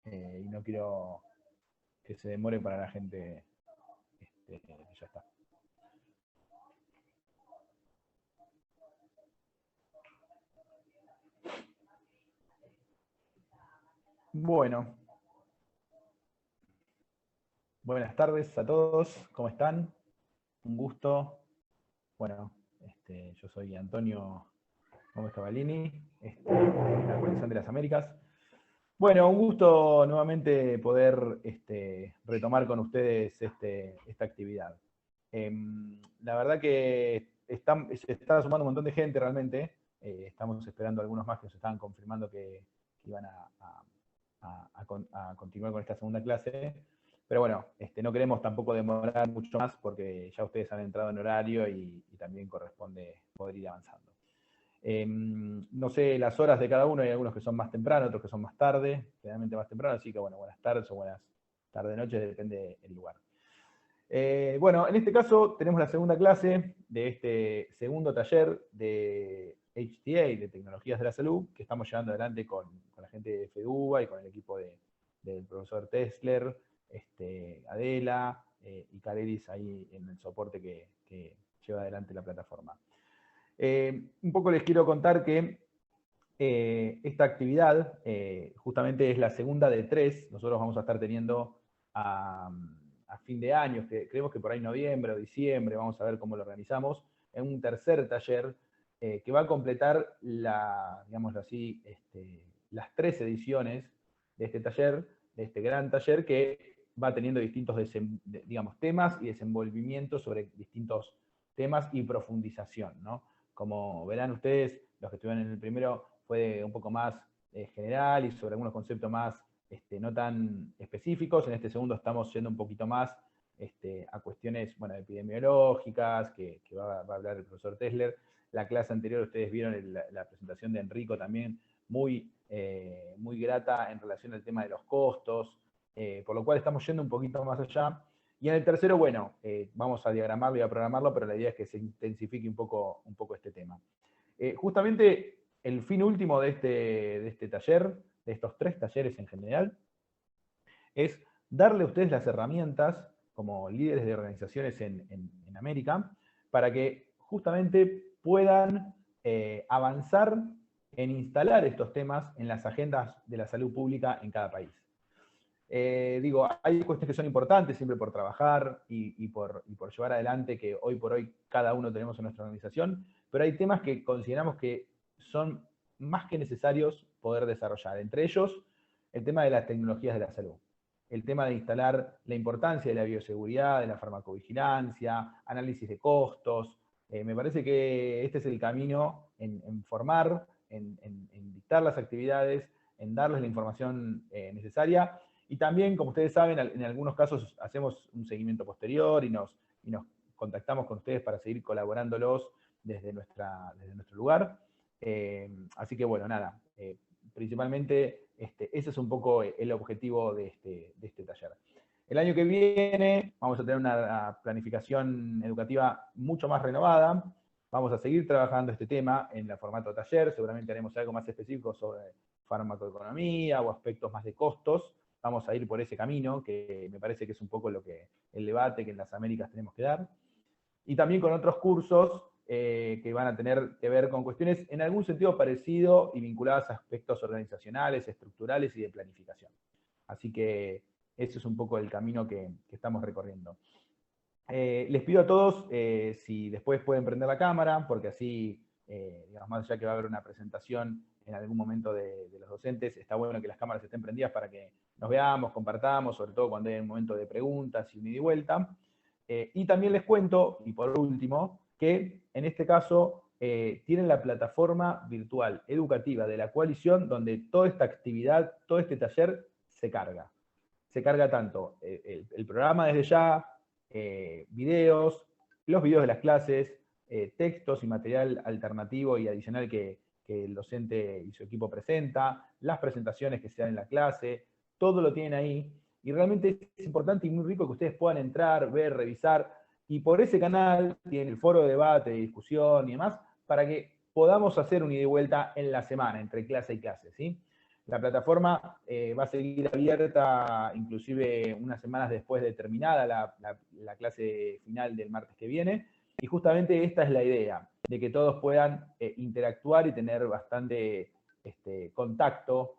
y no quiero que se demore para la gente. Ya está. Bueno, buenas tardes a todos, ¿cómo están? Un gusto. Bueno, yo soy Antonio Gómez Cavallini, de la Colección de las Américas. Bueno, un gusto nuevamente poder retomar con ustedes esta actividad. La verdad que se está sumando un montón de gente realmente. Estamos esperando algunos más que nos estaban confirmando que iban a continuar con esta segunda clase. Pero bueno, no queremos tampoco demorar mucho más porque ya ustedes han entrado en horario y también corresponde poder ir avanzando. No sé las horas de cada uno, hay algunos que son más temprano, otros que son más tarde, generalmente más temprano, así que bueno, buenas tardes o buenas tarde-noche, depende del lugar. Bueno, en este caso tenemos la segunda clase de este segundo taller de HTA, de Tecnologías de la Salud, que estamos llevando adelante con la gente de FEDUBA y con el equipo del profesor Tesler, Adela y Carelis ahí en el soporte que lleva adelante la plataforma. Un poco les quiero contar que esta actividad justamente es la segunda de 3. Nosotros vamos a estar teniendo a fin de año, que creemos que por ahí noviembre o diciembre, vamos a ver cómo lo organizamos, en un tercer taller que va a completar digámoslo así, las 3 ediciones de este taller, de este gran taller que va teniendo distintos digamos, temas y desenvolvimientos sobre distintos temas y profundización, ¿no? Como verán ustedes, los que estuvieron en el primero, fue un poco más general y sobre algunos conceptos más no tan específicos. En este segundo estamos yendo un poquito más a cuestiones, bueno, epidemiológicas, que va a hablar el profesor Tesler. La clase anterior ustedes vieron la presentación de Enrico también, muy grata en relación al tema de los costos, por lo cual estamos yendo un poquito más allá. Y en el tercero, bueno, vamos a diagramarlo y a programarlo, pero la idea es que se intensifique un poco este tema. Justamente el fin último de este taller, de estos 3 talleres en general, es darle a ustedes las herramientas como líderes de organizaciones en América para que justamente puedan avanzar en instalar estos temas en las agendas de la salud pública en cada país. Digo, hay cuestiones que son importantes siempre por trabajar y por llevar adelante, que hoy por hoy cada uno tenemos en nuestra organización, pero hay temas que consideramos que son más que necesarios poder desarrollar. Entre ellos, el tema de las tecnologías de la salud. El tema de instalar la importancia de la bioseguridad, de la farmacovigilancia, análisis de costos. Me parece que este es el camino en formar, en dictar las actividades, en darles la información necesaria. Y también, como ustedes saben, en algunos casos hacemos un seguimiento posterior y nos contactamos con ustedes para seguir colaborándolos desde nuestro lugar. Así que bueno, nada, principalmente ese es un poco el objetivo de este taller. El año que viene vamos a tener una planificación educativa mucho más renovada. Vamos a seguir trabajando este tema en el formato taller. Seguramente haremos algo más específico sobre farmacoeconomía o aspectos más de costos. Vamos a ir por ese camino, que me parece que es un poco el debate que en las Américas tenemos que dar. Y también con otros cursos que van a tener que ver con cuestiones en algún sentido parecido y vinculadas a aspectos organizacionales, estructurales y de planificación. Así que ese es un poco el camino que estamos recorriendo. Les pido a todos si después pueden prender la cámara, porque así, digamos, más allá que va a haber una presentación en algún momento de los docentes, está bueno que las cámaras estén prendidas para que nos veamos, compartamos, sobre todo cuando hay un momento de preguntas y un ida y vuelta. Y también les cuento, y por último, que en este caso tienen la plataforma virtual educativa de la coalición donde toda esta actividad, todo este taller se carga. Se carga tanto el programa desde ya, videos, los videos de las clases, textos y material alternativo y adicional que el docente y su equipo presenta, las presentaciones que se dan en la clase, todo lo tienen ahí. Y realmente es importante y muy rico que ustedes puedan entrar, ver, revisar, y por ese canal tienen el foro de debate, de discusión y demás, para que podamos hacer un ida y vuelta en la semana, entre clase y clase, ¿sí? La plataforma va a seguir abierta inclusive unas semanas después de terminada la clase final del martes que viene. Y justamente esta es la idea, de que todos puedan interactuar y tener bastante contacto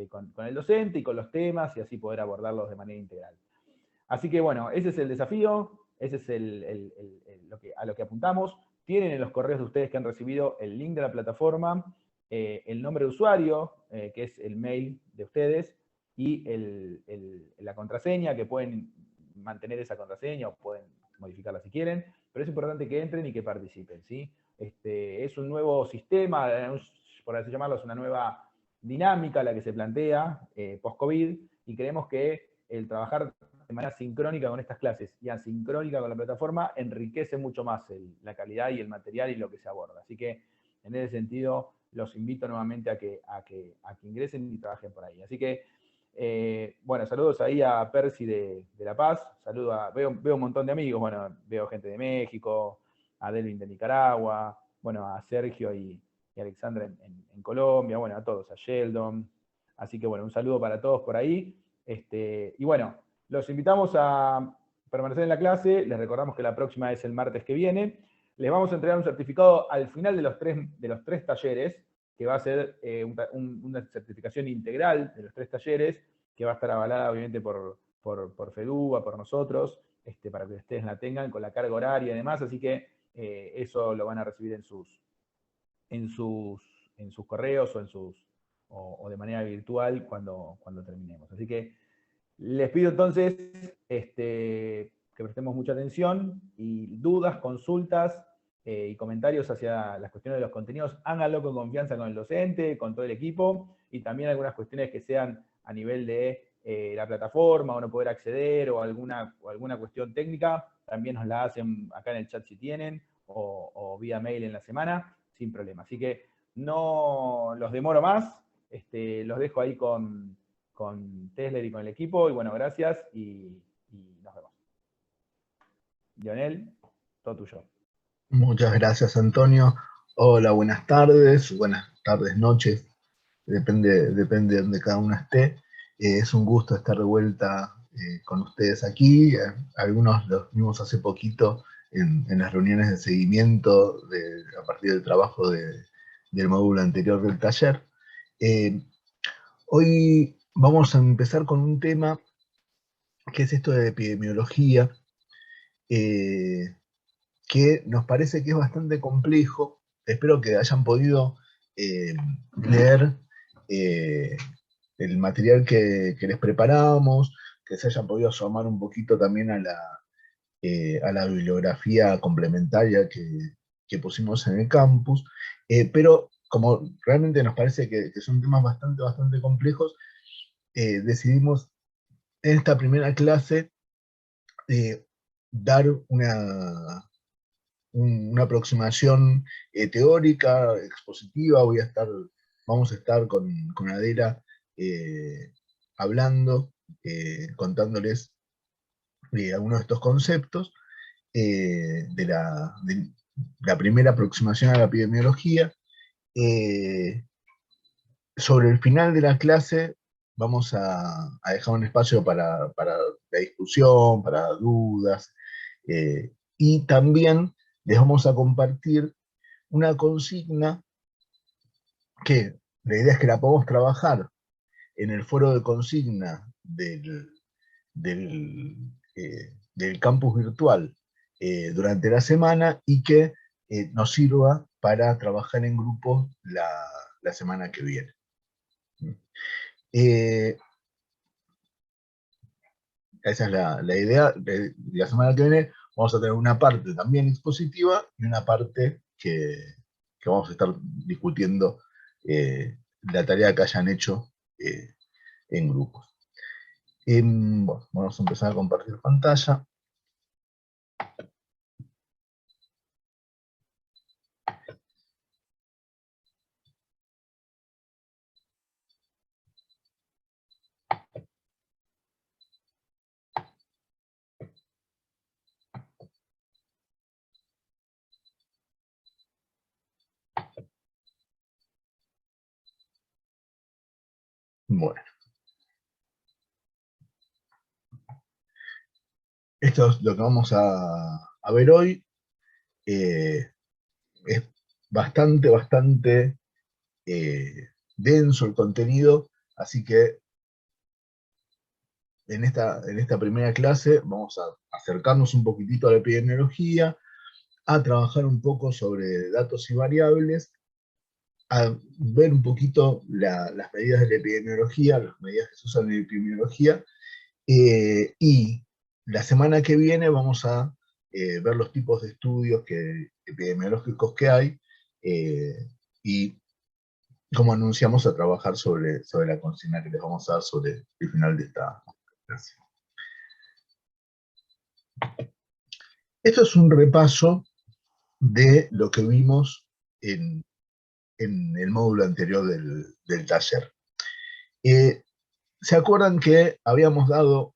con el docente y con los temas y así poder abordarlos de manera integral. Así que bueno, ese es el desafío, ese es a lo que apuntamos. Tienen en los correos de ustedes que han recibido el link de la plataforma, el nombre de usuario, que es el mail de ustedes, y la contraseña, que pueden mantener esa contraseña o pueden modificarla si quieren, pero es importante que entren y que participen, ¿sí? Es un nuevo sistema, por así llamarlo, es una nueva dinámica la que se plantea post-COVID, y creemos que el trabajar de manera sincrónica con estas clases y asincrónica con la plataforma enriquece mucho más la calidad y el material y lo que se aborda. Así que en ese sentido los invito nuevamente a que ingresen y trabajen por ahí. Así que, bueno, saludos ahí a Percy de La Paz, veo un montón de amigos, bueno, veo gente de México, a Delvin de Nicaragua, bueno, a Sergio y Alexandra en Colombia, bueno, a todos, a Sheldon. Así que, bueno, un saludo para todos por ahí. Y bueno, los invitamos a permanecer en la clase, les recordamos que la próxima es el martes que viene. Les vamos a entregar un certificado al final de los tres talleres, que va a ser una certificación integral de los 3 talleres, que va a estar avalada obviamente por FEDUBA, por nosotros, para que ustedes la tengan con la carga horaria y demás, así que eso lo van a recibir en sus correos o de manera virtual cuando terminemos. Así que les pido entonces que prestemos mucha atención y dudas, consultas y comentarios hacia las cuestiones de los contenidos, háganlo con confianza con el docente, con todo el equipo, y también algunas cuestiones que sean a nivel de la plataforma o no poder acceder o alguna cuestión técnica, también nos la hacen acá en el chat si tienen, o vía mail en la semana, sin problema. Así que no los demoro más, los dejo ahí con Tesler y con el equipo, y bueno, gracias y nos vemos. Lionel, todo tuyo. Muchas gracias, Antonio. Hola, buenas tardes, noches, depende de donde cada uno esté. Es un gusto estar de vuelta con ustedes aquí. Algunos los vimos hace poquito en las reuniones de seguimiento a partir del trabajo del módulo anterior del taller. Hoy vamos a empezar con un tema que es esto de epidemiología, que nos parece que es bastante complejo. Espero que hayan podido leer el material que les preparamos, que se hayan podido asomar un poquito también a la bibliografía complementaria que pusimos en el campus, pero como realmente nos parece que son temas bastante complejos, decidimos en esta primera clase dar una aproximación teórica, expositiva. Vamos a estar con Adela hablando, contándoles algunos de estos conceptos de la primera aproximación a la epidemiología. Sobre el final de la clase vamos a dejar un espacio para la discusión, para dudas, y también les vamos a compartir una consigna que la idea es que la podamos trabajar en el foro de consigna del campus virtual durante la semana, y que nos sirva para trabajar en grupo la semana que viene. Esa es la idea. La semana que viene vamos a tener una parte también expositiva y una parte que vamos a estar discutiendo la tarea que hayan hecho en grupos. Bueno, vamos a empezar a compartir pantalla. Bueno, esto es lo que vamos a ver hoy. Es bastante denso el contenido, así que en esta primera clase vamos a acercarnos un poquitito a la epidemiología, a trabajar un poco sobre datos y variables, a ver un poquito las medidas de la epidemiología, las medidas que se usan en la epidemiología, y la semana que viene vamos a ver los tipos de estudios epidemiológicos que hay, y como anunciamos, a trabajar sobre la consigna que les vamos a dar sobre el final de esta clase. Esto es un repaso de lo que vimos en el módulo anterior del taller. ¿Se acuerdan que habíamos dado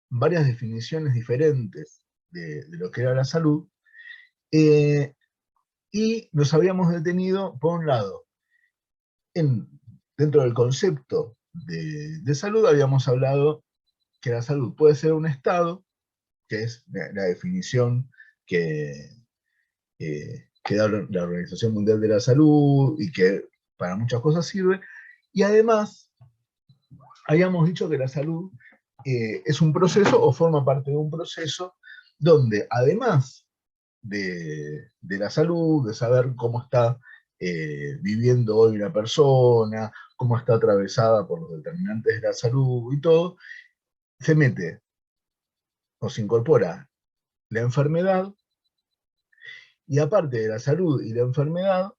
varias definiciones diferentes de lo que era la salud? Y nos habíamos detenido, por un lado, dentro del concepto de salud, habíamos hablado que la salud puede ser un estado, que es la definición que da la Organización Mundial de la Salud y que para muchas cosas sirve, y además habíamos dicho que la salud es un proceso o forma parte de un proceso donde además de la salud, de saber cómo está viviendo hoy una persona, cómo está atravesada por los determinantes de la salud y todo, se mete o se incorpora la enfermedad, y aparte de la salud y la enfermedad,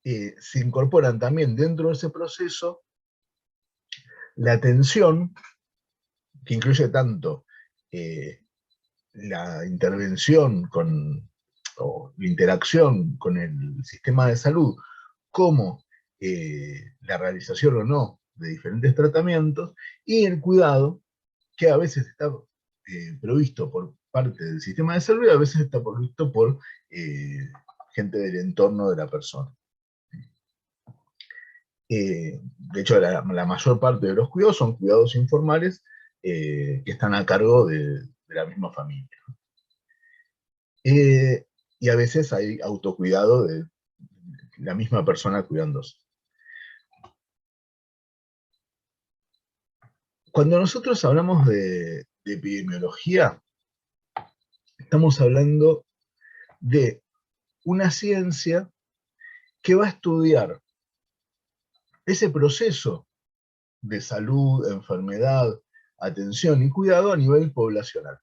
se incorporan también dentro de ese proceso la atención, que incluye tanto la intervención o la interacción con el sistema de salud, como la realización o no de diferentes tratamientos, y el cuidado, que a veces está provisto por parte del sistema de salud y a veces está provisto por gente del entorno de la persona. De hecho, la mayor parte de los cuidados son cuidados informales que están a cargo de la misma familia. Y a veces hay autocuidado de la misma persona cuidándose. Cuando nosotros hablamos de epidemiología, estamos hablando de una ciencia que va a estudiar ese proceso de salud, enfermedad, atención y cuidado a nivel poblacional.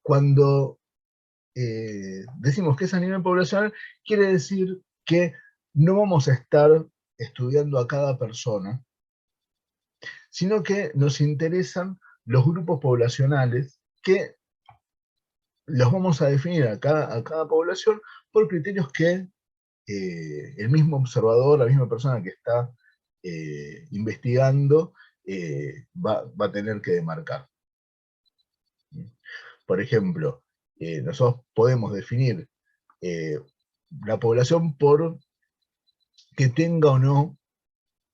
Cuando decimos que es a nivel poblacional, quiere decir que no vamos a estar estudiando a cada persona, sino que nos interesan los grupos poblacionales que los vamos a definir a cada población por criterios que el mismo observador, la misma persona que está investigando, va a tener que demarcar. Por ejemplo, nosotros podemos definir la población por que tenga o no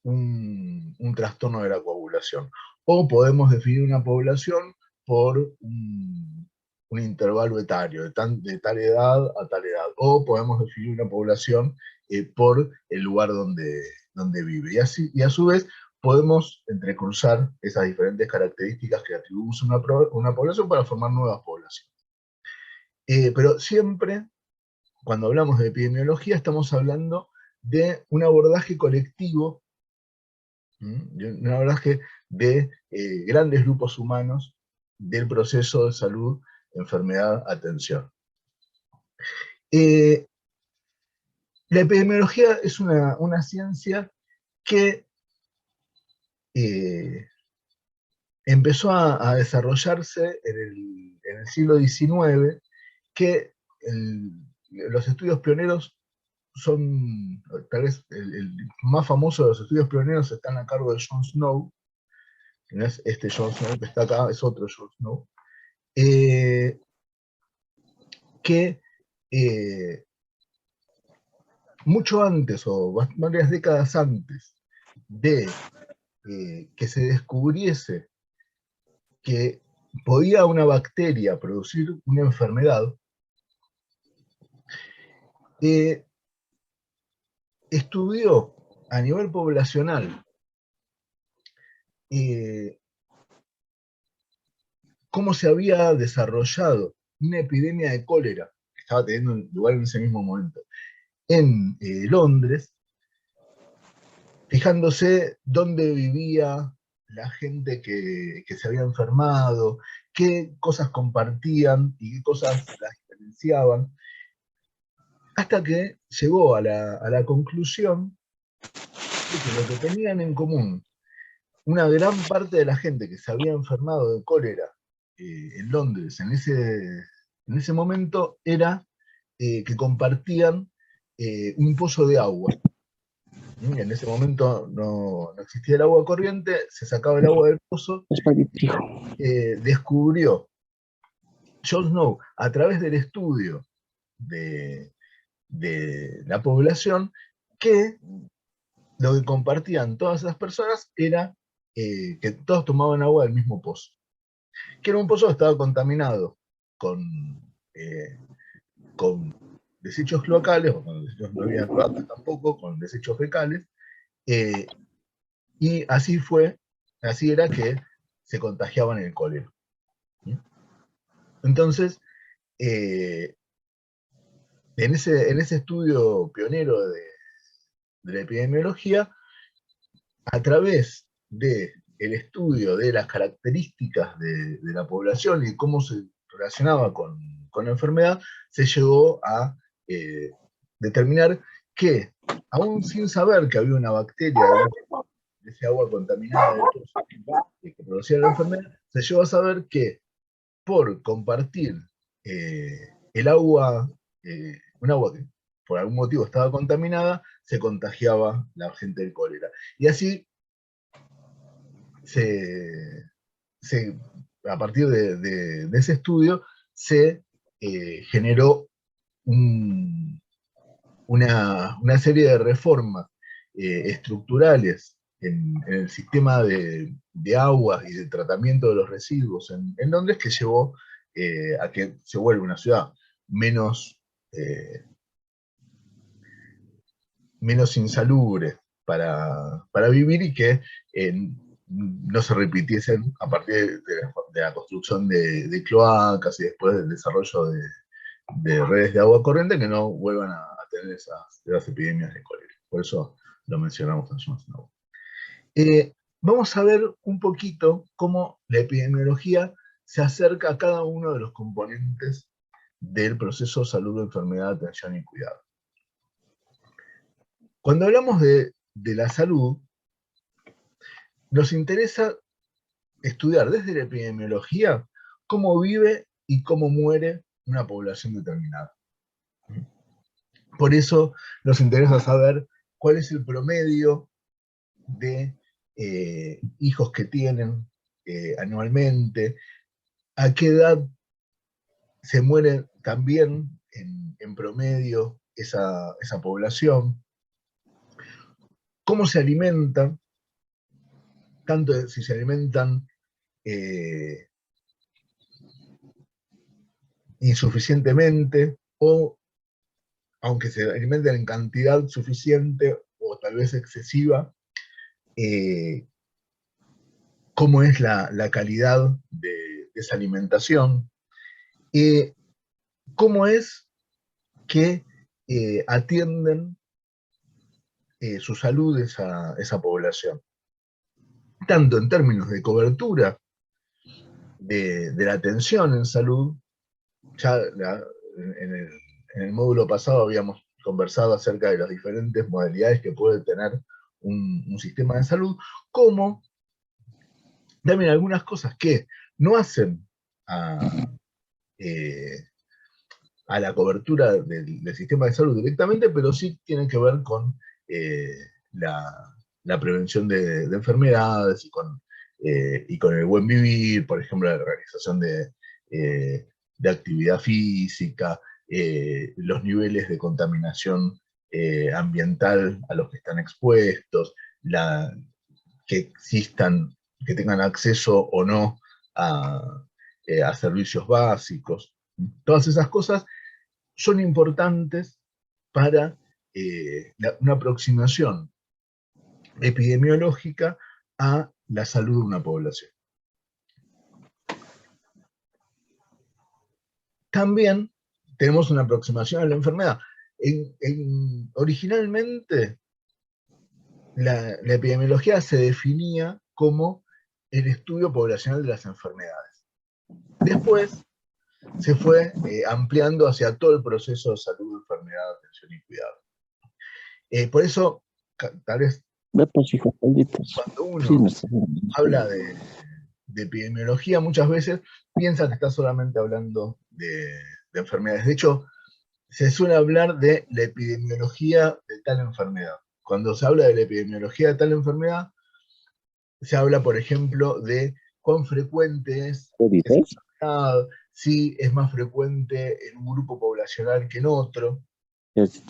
un trastorno de la coagulación. O podemos definir una población por un intervalo etario, de tal edad a tal edad. O podemos definir una población por el lugar donde vive. Y a su vez podemos entrecruzar esas diferentes características que atribuimos a una población para formar nuevas poblaciones. Pero siempre, cuando hablamos de epidemiología, estamos hablando de un abordaje colectivo, un abordaje de grandes grupos humanos del proceso de salud, enfermedad, atención. La epidemiología es una ciencia que empezó a desarrollarse en el siglo XIX, que los estudios pioneros son, tal vez el más famoso de los estudios pioneros están a cargo de John Snow, que no es este John Snow que está acá, es otro John Snow, que mucho antes o varias décadas antes de que se descubriese que podía una bacteria producir una enfermedad, estudió a nivel poblacional cómo se había desarrollado una epidemia de cólera que estaba teniendo lugar en ese mismo momento en Londres, fijándose dónde vivía la gente que se había enfermado, qué cosas compartían y qué cosas las diferenciaban, hasta que llegó a la conclusión de que lo que tenían en común una gran parte de la gente que se había enfermado de cólera en Londres en ese momento era que compartían un pozo de agua. En ese momento no existía el agua corriente, se sacaba el agua del pozo. Descubrió John Snow, a través del estudio de la población, que lo que compartían todas esas personas era que todos tomaban agua del mismo pozo. Que era un pozo que estaba contaminado con desechos cloacales, o con desechos, no había cloacas tampoco, con desechos fecales, y así era que se contagiaban el cólera. Entonces, en ese estudio pionero de la epidemiología, a través del estudio de las características de la población y cómo se relacionaba con la enfermedad, se llegó a determinar que, aún sin saber que había una bacteria de ese agua contaminada que producía la enfermedad, se llegó a saber que por compartir el agua, un agua que por algún motivo estaba contaminada, se contagiaba la gente del cólera. Y así, a partir de ese estudio, se generó una serie de reformas estructurales en el sistema de agua y de tratamiento de los residuos en Londres, que llevó a que se vuelva una ciudad menos insalubre para vivir, y que no se repitiesen a partir de la construcción de cloacas y después del desarrollo de redes de agua corriente, que no vuelvan a tener esas epidemias de cólera. Por eso lo mencionamos en John Snow. Vamos a ver un poquito cómo la epidemiología se acerca a cada uno de los componentes del proceso salud, enfermedad, atención y cuidado. Cuando hablamos de la salud, nos interesa estudiar desde la epidemiología cómo vive y cómo muere una población determinada. Por eso nos interesa saber cuál es el promedio de hijos que tienen anualmente, a qué edad se muere también en promedio esa población, cómo se alimentan, tanto si se alimentan insuficientemente, o aunque se alimenten en cantidad suficiente o tal vez excesiva, cómo es la calidad de esa alimentación, cómo es que atienden su salud esa población, tanto en términos de cobertura de la atención en salud. Ya en el módulo pasado habíamos conversado acerca de las diferentes modalidades que puede tener un sistema de salud, como también algunas cosas que no hacen a la cobertura del sistema de salud directamente, pero sí tienen que ver con la prevención de enfermedades y con el buen vivir, por ejemplo, la realización de actividad física, los niveles de contaminación ambiental a los que están expuestos, que existan, que tengan acceso o no a servicios básicos. Todas esas cosas son importantes para una aproximación epidemiológica a la salud de una población. También tenemos una aproximación a la enfermedad. Originalmente, la epidemiología se definía como el estudio poblacional de las enfermedades. Después se fue ampliando hacia todo el proceso de salud, enfermedad, atención y cuidado. Por eso, tal vez, cuando uno habla de epidemiología, muchas veces piensa que está solamente hablando de enfermedades. De hecho, se suele hablar de la epidemiología de tal enfermedad. Cuando se habla de la epidemiología de tal enfermedad, se habla, por ejemplo, de cuán frecuente es esa enfermedad, si es más frecuente en un grupo poblacional que en otro. Los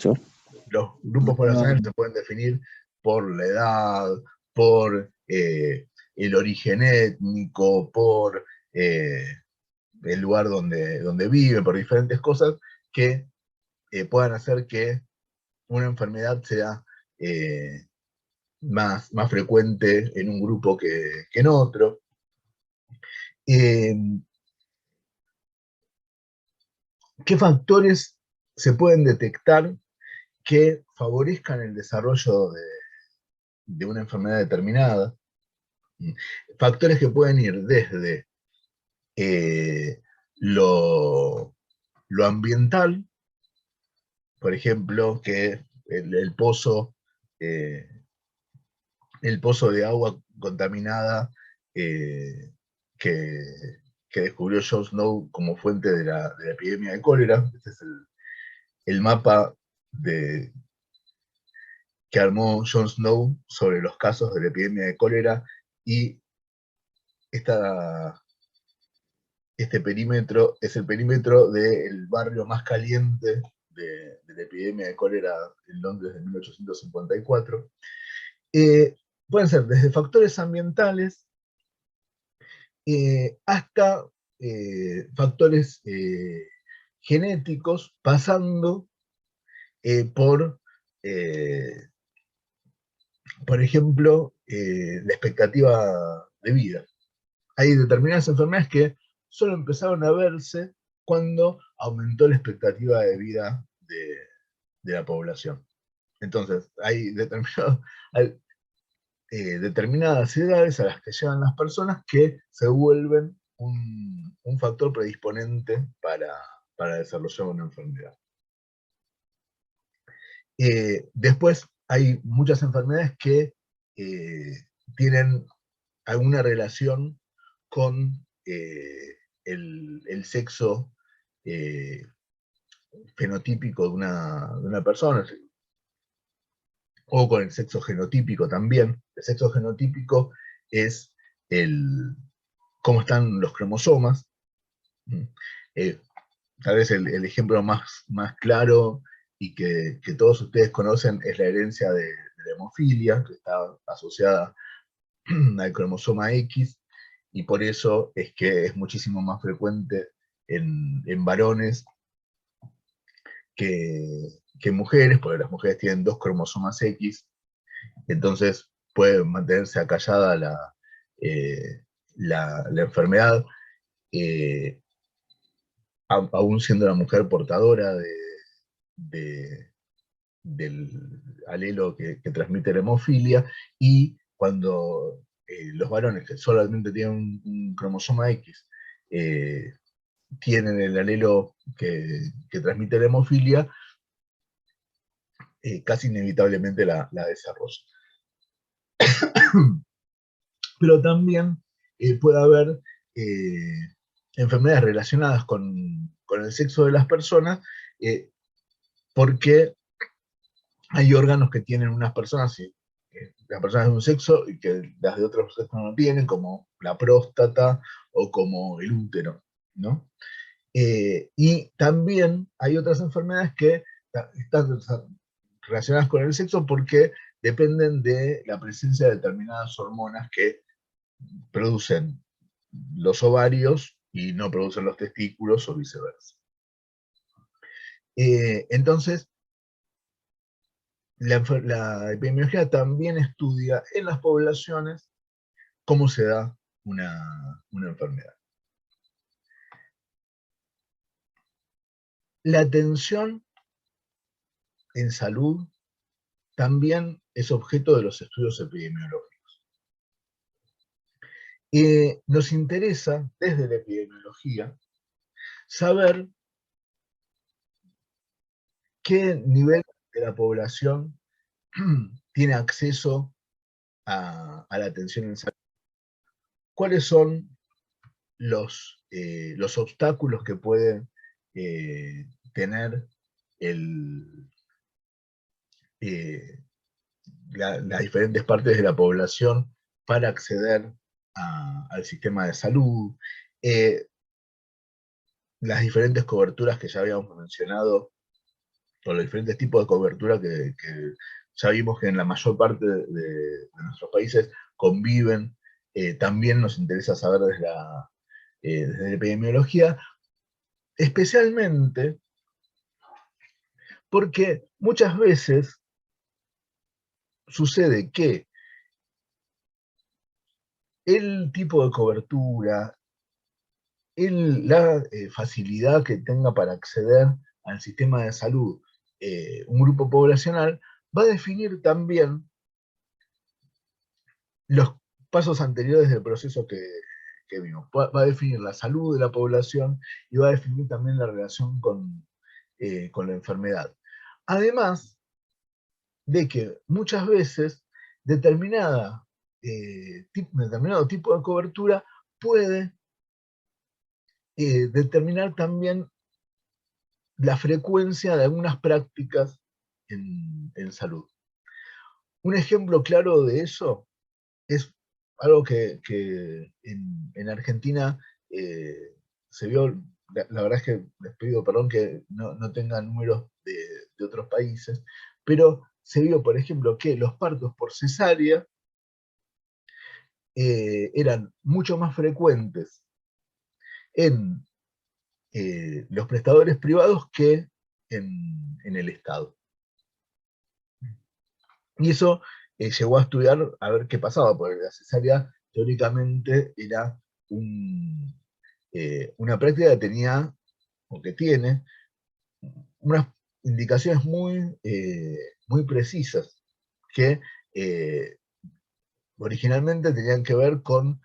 grupos poblacionales se pueden definir por la edad, por el origen étnico, por el lugar donde vive, por diferentes cosas que puedan hacer que una enfermedad sea más frecuente en un grupo que en otro. ¿Qué factores se pueden detectar que favorezcan el desarrollo de una enfermedad determinada? Factores que pueden ir desde lo ambiental, por ejemplo, que el pozo de agua contaminada que descubrió John Snow como fuente de la epidemia de cólera. Este es el mapa que armó John Snow sobre los casos de la epidemia de cólera, y este perímetro es el perímetro del barrio más caliente de la epidemia de cólera en Londres de 1854. Pueden ser desde factores ambientales hasta factores genéticos, pasando por ejemplo, la expectativa de vida. Hay determinadas enfermedades que solo empezaron a verse cuando aumentó la expectativa de vida de la población. Entonces, hay determinadas edades a las que llegan las personas que se vuelven un factor predisponente para desarrollar una enfermedad. Después hay muchas enfermedades que tienen alguna relación con el sexo fenotípico de una persona, o con el sexo genotípico también. El sexo genotípico es cómo están los cromosomas. Tal vez el ejemplo más claro y que todos ustedes conocen es la herencia de la hemofilia, que está asociada al cromosoma X, y por eso es que es muchísimo más frecuente en varones que en mujeres, porque las mujeres tienen 2 cromosomas X, entonces puede mantenerse acallada la enfermedad, aún siendo la mujer portadora del alelo que transmite la hemofilia, y cuando los varones que solamente tienen un cromosoma X tienen el alelo que transmite la hemofilia, casi inevitablemente la desarrollan. Pero también puede haber enfermedades relacionadas con el sexo de las personas, porque hay órganos que tienen unas personas, las personas de un sexo, y que las de otros sexos no tienen, como la próstata o como el útero, ¿no? Y también hay otras enfermedades que relacionadas con el sexo porque dependen de la presencia de determinadas hormonas que producen los ovarios y no producen los testículos o viceversa. Entonces, la epidemiología también estudia en las poblaciones cómo se da una enfermedad. La atención en salud también es objeto de los estudios epidemiológicos. Nos interesa, desde la epidemiología, saber qué nivel de la población tiene acceso a la atención en salud. ¿Cuáles son los obstáculos que puede tener las diferentes partes de la población para acceder al sistema de salud? Las diferentes coberturas que ya habíamos mencionado, o los diferentes tipos de cobertura que ya vimos que en la mayor parte de nuestros países conviven. También nos interesa saber desde la epidemiología, especialmente porque muchas veces sucede que el tipo de cobertura, la facilidad que tenga para acceder al sistema de salud un grupo poblacional, va a definir también los pasos anteriores del proceso que vimos. Va a definir la salud de la población y va a definir también la relación con la enfermedad. Además de que muchas veces determinado tipo de cobertura puede determinar también la frecuencia de algunas prácticas en salud. Un ejemplo claro de eso es algo que en Argentina se vio. La verdad es que les pido perdón que no tenga números de otros países, pero se vio, por ejemplo, que los partos por cesárea eran mucho más frecuentes en los prestadores privados que en el Estado. Y eso llegó a estudiar a ver qué pasaba, porque la cesárea teóricamente era una práctica que tenía, o que tiene, unas indicaciones muy precisas, que originalmente tenían que ver con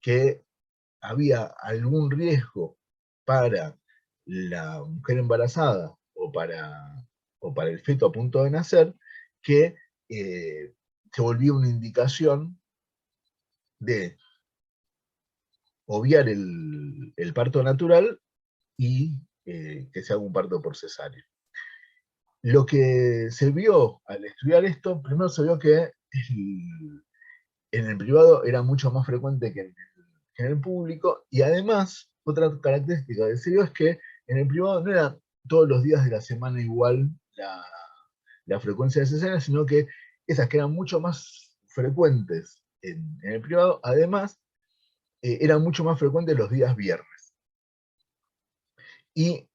que había algún riesgo para la mujer embarazada o para el feto a punto de nacer, que se volvía una indicación de obviar el parto natural y que se haga un parto por cesárea. Lo que se vio al estudiar esto, primero se vio que en el privado era mucho más frecuente que en el público, y además, otra característica que se vio es que en el privado no era todos los días de la semana igual la frecuencia de cesáreas, sino que esas que eran mucho más frecuentes en el privado, además, eran mucho más frecuentes los días viernes. Y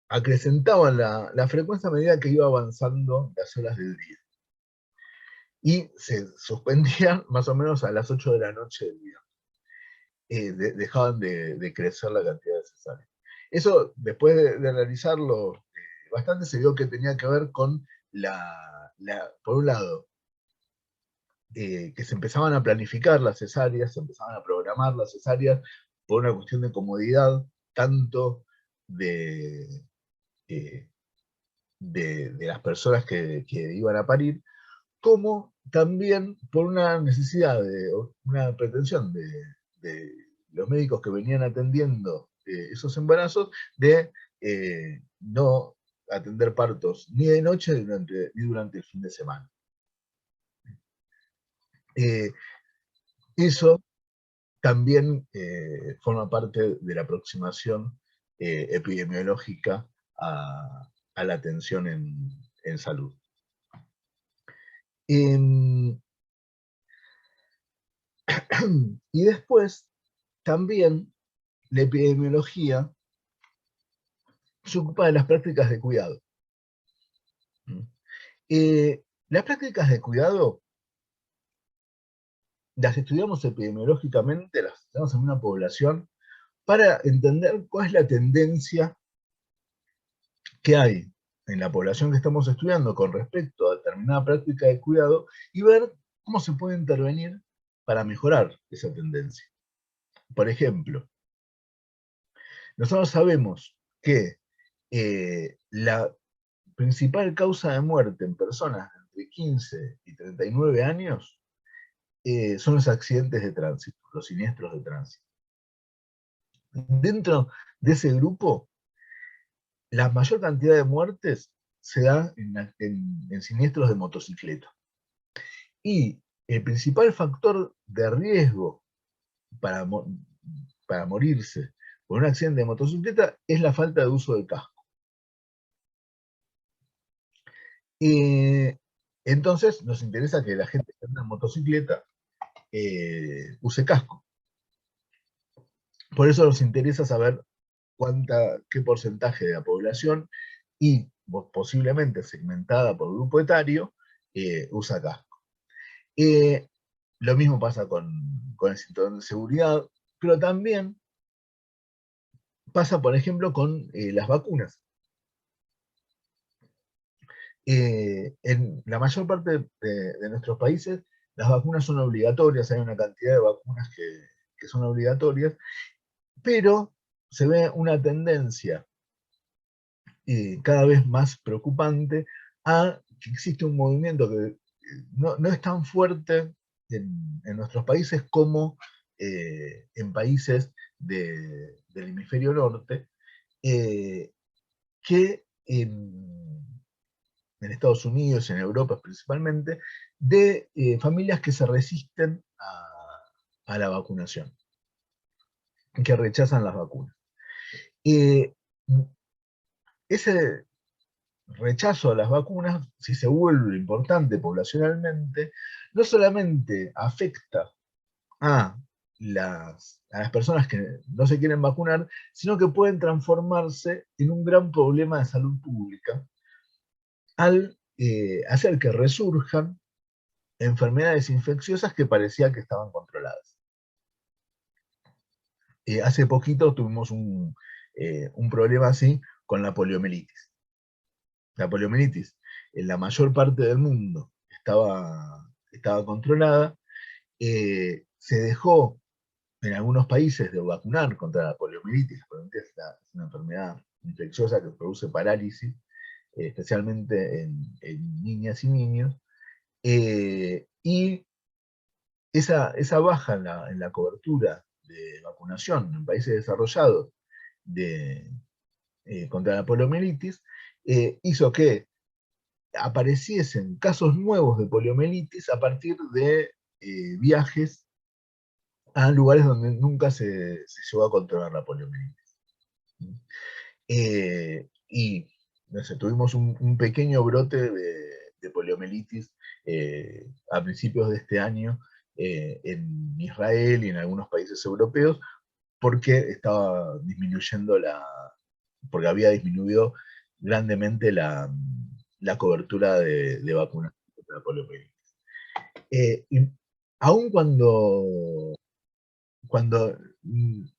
acrecentaban la frecuencia a medida que iba avanzando las horas del día. Y se suspendían más o menos a las 8 de la noche del día. Dejaban de crecer la cantidad de cesáreas. Eso, después de analizarlo bastante, se vio que tenía que ver con por un lado, que se empezaban a planificar las cesáreas, se empezaban a programar las cesáreas por una cuestión de comodidad, tanto de las personas que iban a parir, como también por una necesidad, una pretensión de los médicos que venían atendiendo esos embarazos, de no atender partos ni de noche ni durante el fin de semana. Eso también forma parte de la aproximación epidemiológica a la atención en salud. Em, y después, también, la epidemiología se ocupa de las prácticas de cuidado. Las prácticas de cuidado las estudiamos epidemiológicamente, las estudiamos en una población para entender cuál es la tendencia que hay en la población que estamos estudiando con respecto a determinada práctica de cuidado y ver cómo se puede intervenir para mejorar esa tendencia. Por ejemplo, nosotros sabemos que la principal causa de muerte en personas entre 15 y 39 años son los accidentes de tránsito, los siniestros de tránsito. Dentro de ese grupo, la mayor cantidad de muertes se da en siniestros de motocicleta. Y el principal factor de riesgo para, para morirse por un accidente de motocicleta es la falta de uso del casco. Entonces nos interesa que la gente que anda en motocicleta use casco. Por eso nos interesa saber qué porcentaje de la población y posiblemente segmentada por grupo etario usa casco. Lo mismo pasa con el cinturón de seguridad, pero también pasa, por ejemplo, con las vacunas. En la mayor parte de nuestros países, las vacunas son obligatorias, hay una cantidad de vacunas que son obligatorias, pero se ve una tendencia cada vez más preocupante a que existe un movimiento que no es tan fuerte en nuestros países como en países del hemisferio norte, que en Estados Unidos y en Europa principalmente, de familias que se resisten a la vacunación, que rechazan las vacunas. Ese rechazo a las vacunas, si se vuelve importante poblacionalmente, no solamente afecta a las personas que no se quieren vacunar, sino que pueden transformarse en un gran problema de salud pública al hacer que resurjan enfermedades infecciosas que parecía que estaban controladas. Hace poquito tuvimos un problema así con la poliomielitis. La poliomielitis en la mayor parte del mundo estaba controlada, se dejó en algunos países de vacunar contra la poliomielitis, porque es una enfermedad infecciosa que produce parálisis, especialmente en niñas y niños, y esa baja en la cobertura de vacunación en países desarrollados contra la poliomielitis hizo que apareciesen casos nuevos de poliomielitis a partir de viajes a lugares donde nunca se llegó a controlar la poliomielitis. Y no sé, tuvimos un pequeño brote de poliomielitis a principios de este año en Israel y en algunos países europeos, porque estaba disminuyendo porque había disminuido grandemente la cobertura de vacunas contra la poliomielitis. Y aun cuando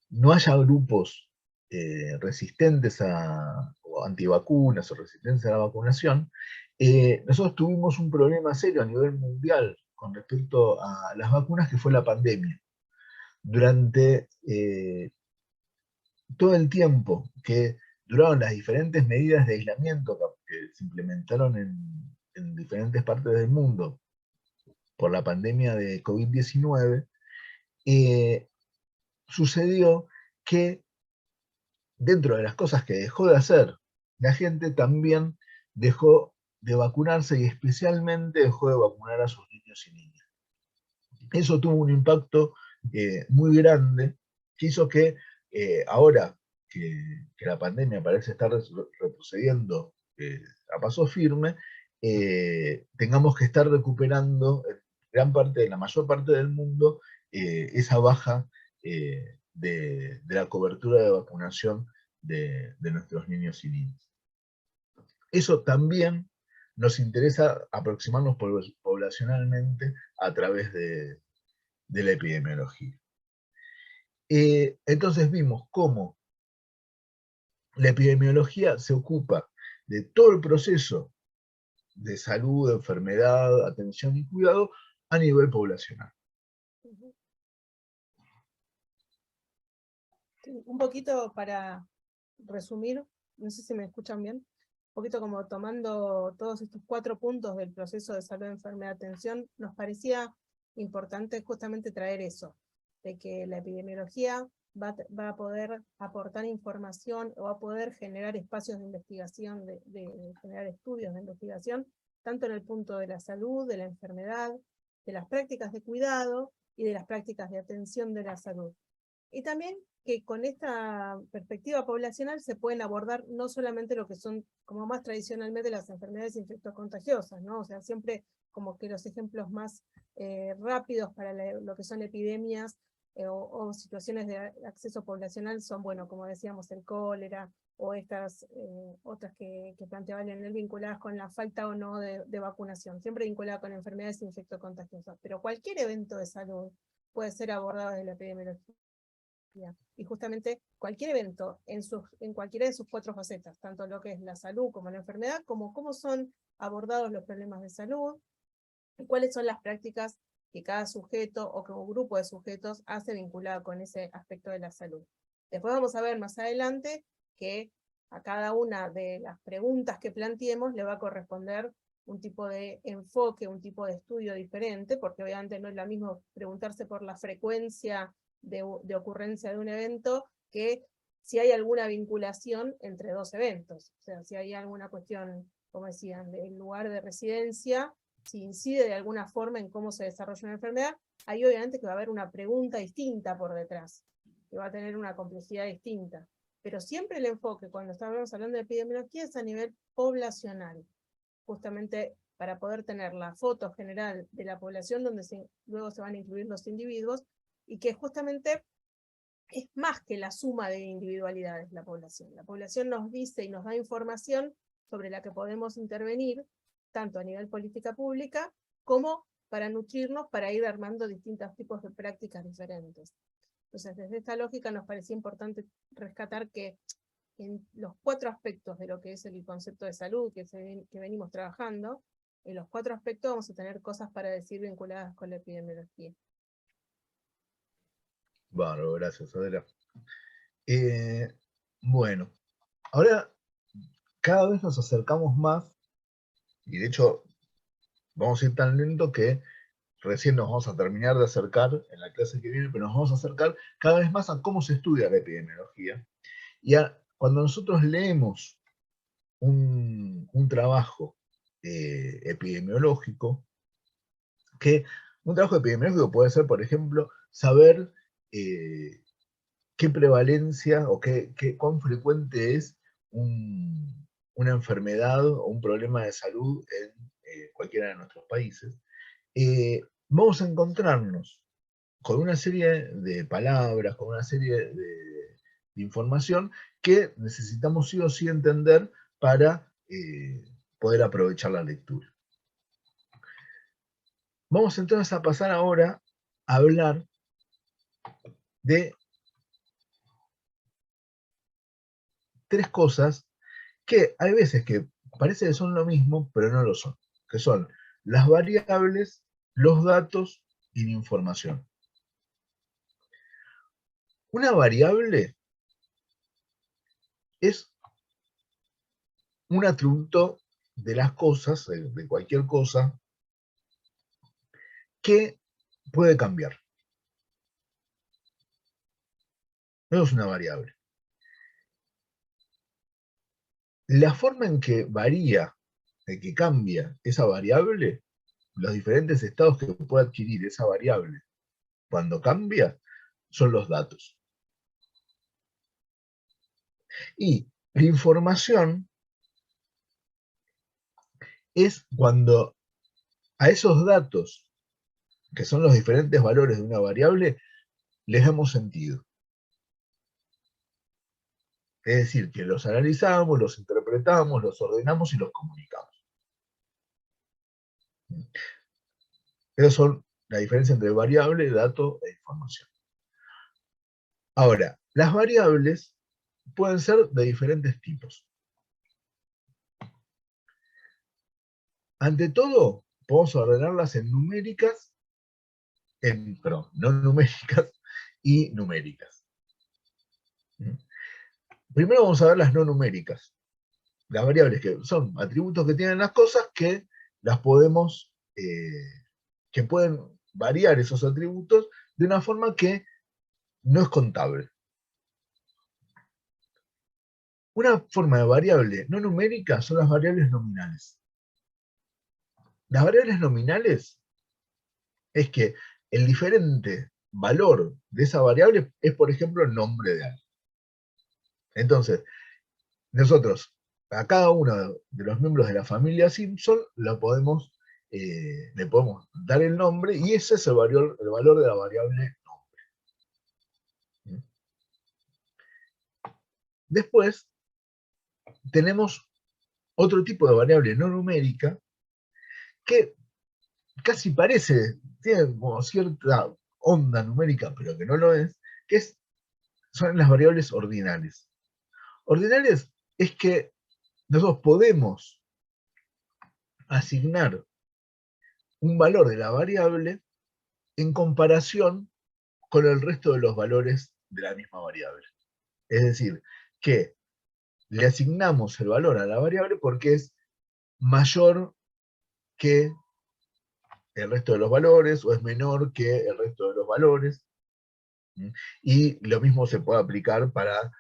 no haya grupos resistentes o antivacunas o resistentes a la vacunación, nosotros tuvimos un problema serio a nivel mundial con respecto a las vacunas, que fue la pandemia. Durante todo el tiempo que duraron las diferentes medidas de aislamiento que se implementaron en diferentes partes del mundo por la pandemia de COVID-19, sucedió que dentro de las cosas que dejó de hacer la gente, también dejó de vacunarse y especialmente dejó de vacunar a sus niños y niñas. Eso tuvo un impacto muy grande que hizo que ahora que la pandemia parece estar retrocediendo a paso firme, tengamos que estar recuperando en gran parte, la mayor parte del mundo, esa baja de la cobertura de vacunación de nuestros niños y niñas. Eso también nos interesa aproximarnos poblacionalmente a través de la epidemiología. Entonces vimos cómo la epidemiología se ocupa de todo el proceso de salud, enfermedad, atención y cuidado a nivel poblacional. Sí, un poquito para resumir, no sé si me escuchan bien, un poquito como tomando todos estos 4 puntos del proceso de salud, enfermedad, atención, nos parecía importante justamente traer eso, de que la epidemiología va a poder aportar información o va a poder generar espacios de investigación, de generar estudios de investigación, tanto en el punto de la salud, de la enfermedad, de las prácticas de cuidado y de las prácticas de atención de la salud. Y también que con esta perspectiva poblacional se pueden abordar no solamente lo que son como más tradicionalmente las enfermedades infectocontagiosas, ¿no? O sea, siempre como que los ejemplos más rápidos para lo que son epidemias o situaciones de acceso poblacional son, bueno, como decíamos, el cólera, o estas otras que planteaban en el vinculadas con la falta o no de vacunación, siempre vinculada con enfermedades infectocontagiosas. Pero cualquier evento de salud puede ser abordado desde la epidemiología. Y justamente cualquier evento en cualquiera de sus 4 facetas, tanto lo que es la salud como la enfermedad, como cómo son abordados los problemas de salud, y cuáles son las prácticas que cada sujeto o como grupo de sujetos hace vinculado con ese aspecto de la salud. Después vamos a ver más adelante que a cada una de las preguntas que planteemos le va a corresponder un tipo de enfoque, un tipo de estudio diferente, porque obviamente no es lo mismo preguntarse por la frecuencia de ocurrencia de un evento que si hay alguna vinculación entre 2 eventos. O sea, si hay alguna cuestión, como decían, del lugar de residencia, si incide de alguna forma en cómo se desarrolla una enfermedad, ahí obviamente que va a haber una pregunta distinta por detrás, que va a tener una complejidad distinta. Pero siempre el enfoque, cuando estamos hablando de epidemiología, es a nivel poblacional, justamente para poder tener la foto general de la población, donde luego se van a incluir los individuos, y que justamente es más que la suma de individualidades la población. La población nos dice y nos da información sobre la que podemos intervenir, tanto a nivel política pública, como para nutrirnos, para ir armando distintos tipos de prácticas diferentes. Entonces, desde esta lógica nos parecía importante rescatar que en los 4 aspectos de lo que es el concepto de salud que venimos trabajando, en los 4 aspectos vamos a tener cosas para decir vinculadas con la epidemiología. Bárbaro, gracias, Adela. Bueno, ahora cada vez nos acercamos más, y de hecho vamos a ir tan lento que recién nos vamos a terminar de acercar en la clase que viene, pero nos vamos a acercar cada vez más a cómo se estudia la epidemiología. Y cuando nosotros leemos un trabajo epidemiológico, que un trabajo epidemiológico puede ser, por ejemplo, saber qué prevalencia o cuán frecuente es una enfermedad o un problema de salud en cualquiera de nuestros países, vamos a encontrarnos con una serie de palabras, con una serie de información que necesitamos sí o sí entender para poder aprovechar la lectura. Vamos entonces a pasar ahora a hablar de 3 cosas que hay veces que parece que son lo mismo, pero no lo son, que son las variables, los datos y la información. Una variable es un atributo de las cosas, de cualquier cosa, que puede cambiar. No es una variable. La forma en que varía, en que cambia esa variable, los diferentes estados que puede adquirir esa variable cuando cambia, son los datos. Y la información es cuando a esos datos, que son los diferentes valores de una variable, les damos sentido. Es decir, que los analizamos, los interpretamos, los ordenamos y los comunicamos. Esas son la diferencia entre variable, dato e información. Ahora, las variables pueden ser de diferentes tipos. Ante todo, podemos ordenarlas en numéricas, perdón, no numéricas y numéricas. Primero vamos a ver las no numéricas. Las variables que son atributos que tienen las cosas que las podemos, que pueden variar esos atributos de una forma que no es contable. Una forma de variable no numérica son las variables nominales. Las variables nominales es que el diferente valor de esa variable es, por ejemplo, el nombre de alguien. Entonces, nosotros, a cada uno de los miembros de la familia Simpson, le podemos dar el nombre y ese es el valor de la variable nombre. Después, tenemos otro tipo de variable no numérica que casi parece, tiene como cierta onda numérica, pero que no lo es, son las variables ordinales. Ordinales es que nosotros podemos asignar un valor de la variable en comparación con el resto de los valores de la misma variable. Es decir, que le asignamos el valor a la variable porque es mayor que el resto de los valores o es menor que el resto de los valores. Y lo mismo se puede aplicar para,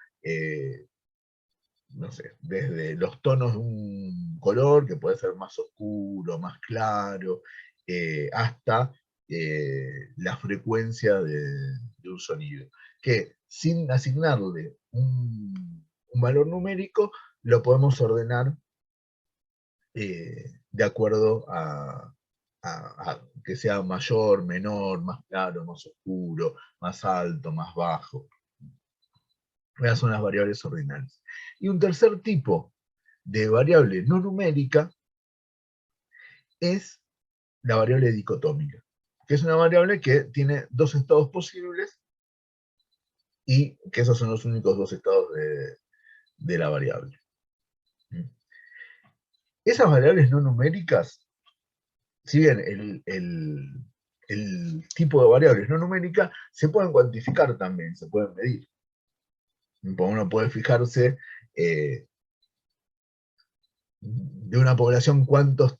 no sé, desde los tonos de un color, que puede ser más oscuro, más claro, hasta la frecuencia de un sonido. Que sin asignarle un valor numérico, lo podemos ordenar de acuerdo a que sea mayor, menor, más claro, más oscuro, más alto, más bajo. Esas son las variables ordinales. Y un tercer tipo de variable no numérica es la variable dicotómica, que es una variable que tiene dos estados posibles y que esos son los únicos dos estados de la variable. Esas variables no numéricas, si bien el tipo de variables no numéricas se pueden cuantificar también, se pueden medir. Uno puede fijarse de una población cuántas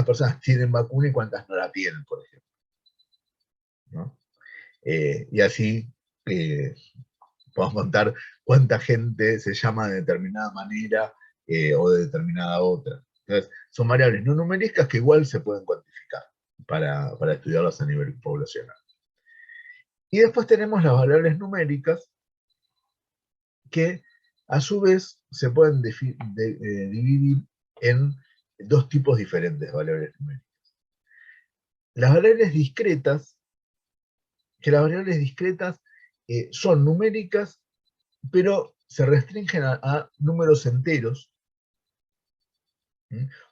personas tienen vacuna y cuántas no la tienen, por ejemplo. ¿No? Y así podemos contar cuánta gente se llama de determinada manera o de determinada otra. Entonces, son variables no numéricas que igual se pueden cuantificar para estudiarlas a nivel poblacional. Y después tenemos las variables numéricas que a su vez se pueden dividir en dos tipos diferentes de variables numéricas. Las variables discretas, que las variables discretas son numéricas, pero se restringen a números enteros.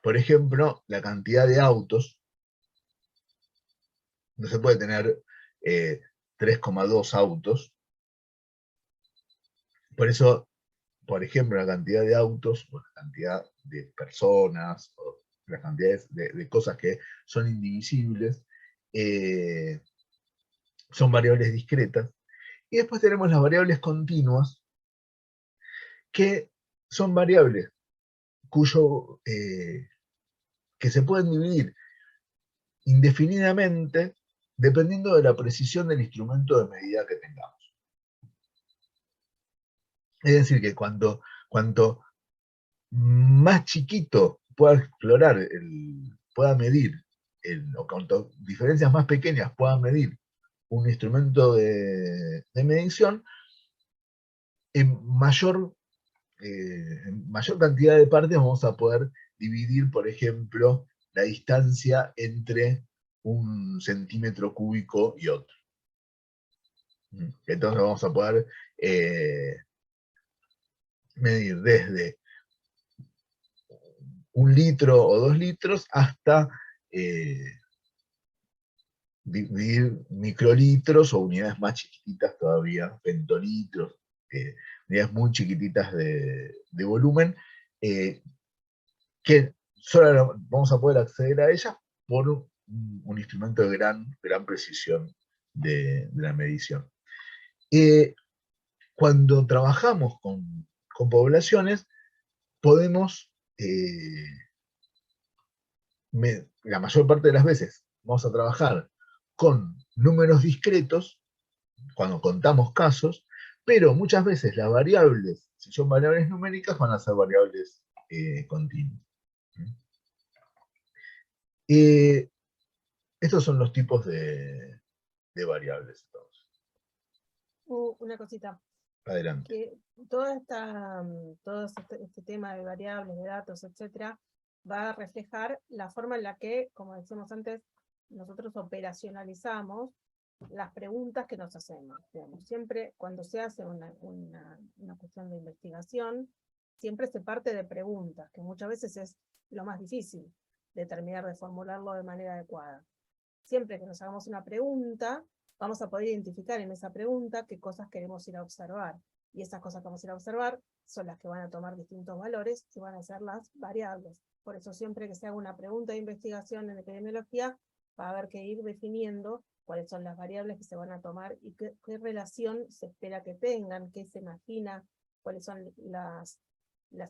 Por ejemplo, la cantidad de autos. No se puede tener 3,2 autos. Por eso, por ejemplo, la cantidad de autos, o la cantidad de personas, o las cantidades de cosas que son indivisibles, son variables discretas. Y después tenemos las variables continuas, que son variables que se pueden dividir indefinidamente dependiendo de la precisión del instrumento de medida que tengamos. Es decir, que cuanto más chiquito pueda explorar, pueda medir, o cuanto diferencias más pequeñas pueda medir un instrumento de medición, en mayor cantidad de partes vamos a poder dividir, por ejemplo, la distancia entre un centímetro cúbico y otro. Entonces vamos a poder medir desde 1 litro o 2 litros hasta dividir microlitros o unidades más chiquititas todavía, pentolitros, unidades muy chiquititas de volumen, que solo vamos a poder acceder a ellas por un instrumento de gran precisión de la medición. Cuando trabajamos con poblaciones, podemos, la mayor parte de las veces, vamos a trabajar con números discretos, cuando contamos casos, pero muchas veces las variables, si son variables numéricas, van a ser variables continuas. Estos son los tipos de variables. Entonces. Una cosita. Adelante. Que todo este tema de variables, de datos, etcétera, va a reflejar la forma en la que, como decíamos antes, nosotros operacionalizamos las preguntas que nos hacemos. Digamos, siempre cuando se hace una cuestión de investigación, siempre se parte de preguntas, que muchas veces es lo más difícil de terminar de formularlo de manera adecuada. Siempre que nos hagamos una pregunta, vamos a poder identificar en esa pregunta qué cosas queremos ir a observar. Y esas cosas que vamos a ir a observar son las que van a tomar distintos valores y van a ser las variables. Por eso siempre que se haga una pregunta de investigación en epidemiología, va a haber que ir definiendo cuáles son las variables que se van a tomar y qué relación se espera que tengan, qué se imagina, cuáles son las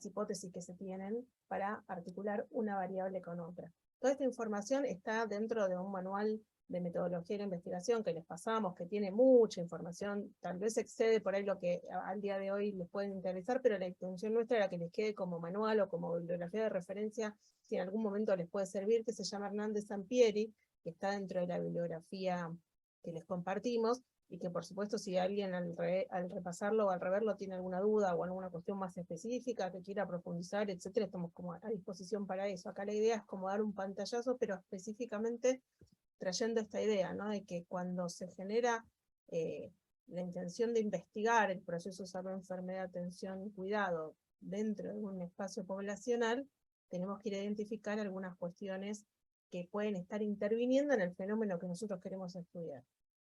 hipótesis que se tienen para articular una variable con otra. Toda esta información está dentro de un manual de metodología de la investigación que les pasamos, que tiene mucha información, tal vez excede por ahí lo que al día de hoy les pueden interesar, pero la intención nuestra era que les quede como manual o como bibliografía de referencia, si en algún momento les puede servir, que se llama Hernández Sampieri, que está dentro de la bibliografía que les compartimos, y que por supuesto si alguien al repasarlo o al reverlo tiene alguna duda o alguna cuestión más específica que quiera profundizar, etcétera, estamos como a disposición para eso. Acá la idea es como dar un pantallazo, pero específicamente trayendo esta idea, ¿no? De que cuando se genera la intención de investigar el proceso de salud, enfermedad, atención y cuidado dentro de un espacio poblacional, tenemos que ir a identificar algunas cuestiones que pueden estar interviniendo en el fenómeno que nosotros queremos estudiar.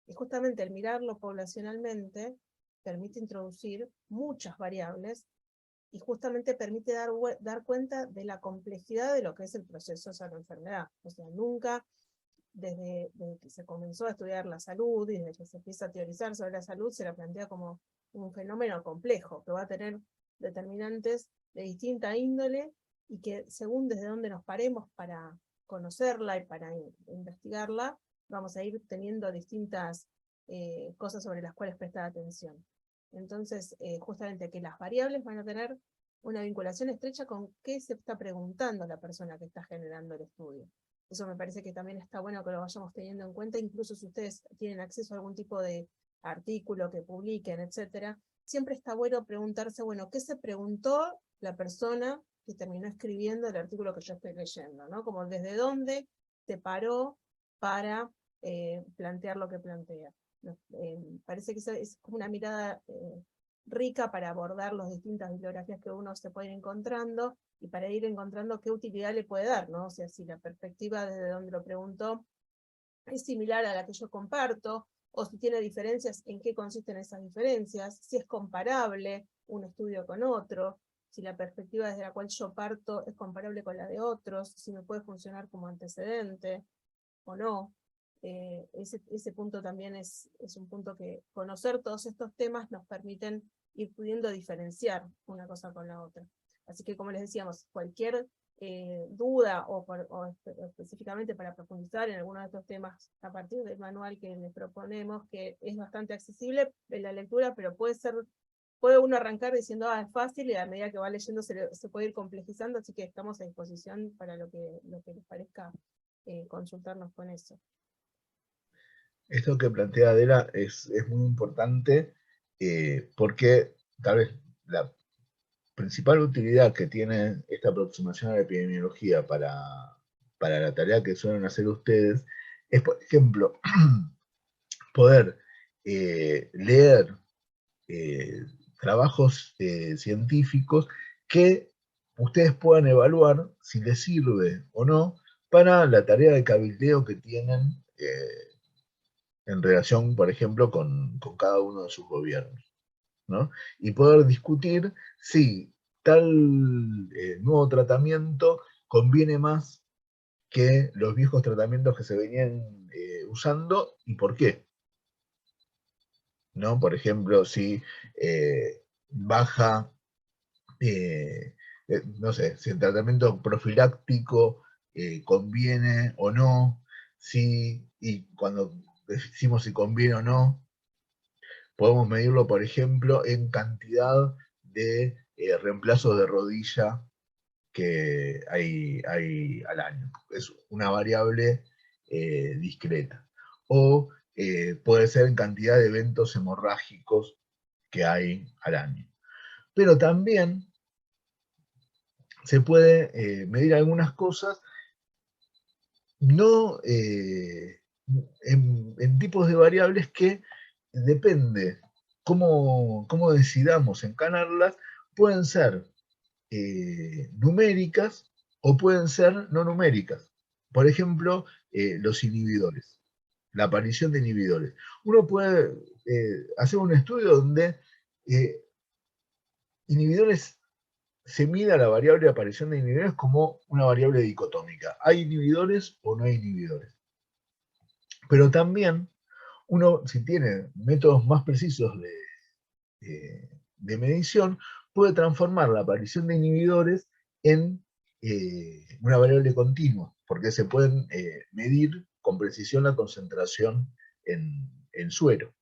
Y justamente el mirarlo poblacionalmente permite introducir muchas variables y justamente permite dar cuenta de la complejidad de lo que es el proceso de salud-enfermedad. O sea, nunca, desde que se comenzó a estudiar la salud y desde que se empieza a teorizar sobre la salud, se la plantea como un fenómeno complejo, que va a tener determinantes de distinta índole, y que según desde dónde nos paremos para conocerla y para investigarla, vamos a ir teniendo distintas cosas sobre las cuales prestar atención. Entonces, justamente que las variables van a tener una vinculación estrecha con qué se está preguntando la persona que está generando el estudio. Eso me parece que también está bueno que lo vayamos teniendo en cuenta, incluso si ustedes tienen acceso a algún tipo de artículo que publiquen, etcétera, siempre está bueno preguntarse, bueno, ¿qué se preguntó la persona que terminó escribiendo el artículo que yo estoy leyendo, ¿no? Como desde dónde se paró para plantear lo que plantea. Parece que es como una mirada rica para abordar las distintas bibliografías que uno se puede ir encontrando, y para ir encontrando qué utilidad le puede dar, ¿no? O sea, si la perspectiva desde donde lo preguntó es similar a la que yo comparto, o si tiene diferencias, en qué consisten esas diferencias, si es comparable un estudio con otro, si la perspectiva desde la cual yo parto es comparable con la de otros, si me puede funcionar como antecedente o no. Ese punto también es un punto que conocer todos estos temas nos permiten ir pudiendo diferenciar una cosa con la otra. Así que, como les decíamos, cualquier duda o específicamente para profundizar en alguno de estos temas a partir del manual que les proponemos, que es bastante accesible en la lectura, pero puede uno arrancar diciendo, es fácil, y a medida que va leyendo se puede ir complejizando, así que estamos a disposición para lo que les parezca consultarnos con eso. Esto que plantea Adela es muy importante, porque tal vez principal utilidad que tiene esta aproximación a la epidemiología para la tarea que suelen hacer ustedes es, por ejemplo, poder leer trabajos científicos que ustedes puedan evaluar si les sirve o no para la tarea de cabildeo que tienen en relación, por ejemplo, con cada uno de sus gobiernos, ¿no? Y poder discutir si tal nuevo tratamiento conviene más que los viejos tratamientos que se venían usando y por qué, ¿no? Por ejemplo, si baja, no sé, si el tratamiento profiláctico conviene o no, y cuando decimos si conviene o no, podemos medirlo, por ejemplo, en cantidad de reemplazos de rodilla que hay al año. Es una variable discreta. O puede ser en cantidad de eventos hemorrágicos que hay al año. Pero también se puede medir algunas cosas, no en tipos de variables que depende cómo decidamos encanarlas, pueden ser numéricas o pueden ser no numéricas. Por ejemplo, los inhibidores, la aparición de inhibidores. Uno puede hacer un estudio donde inhibidores se mida la variable de aparición de inhibidores como una variable dicotómica. ¿Hay inhibidores o no hay inhibidores? Pero también uno, si tiene métodos más precisos de medición, puede transformar la aparición de inhibidores en una variable continua, porque se pueden medir con precisión la concentración en suero.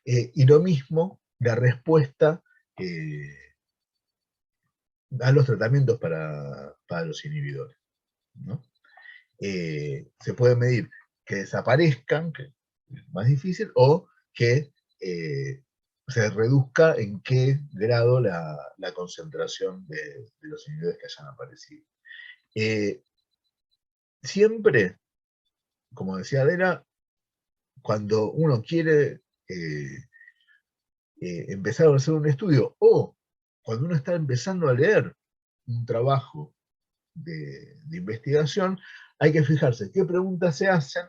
Y lo mismo la respuesta a los tratamientos para los inhibidores, ¿no? Se puede medir que desaparezcan, que es más difícil, o que se reduzca en qué grado la concentración de los inhibidores que hayan aparecido. Siempre, como decía Adela, cuando uno quiere empezar a hacer un estudio, o cuando uno está empezando a leer un trabajo de investigación, hay que fijarse qué preguntas se hacen,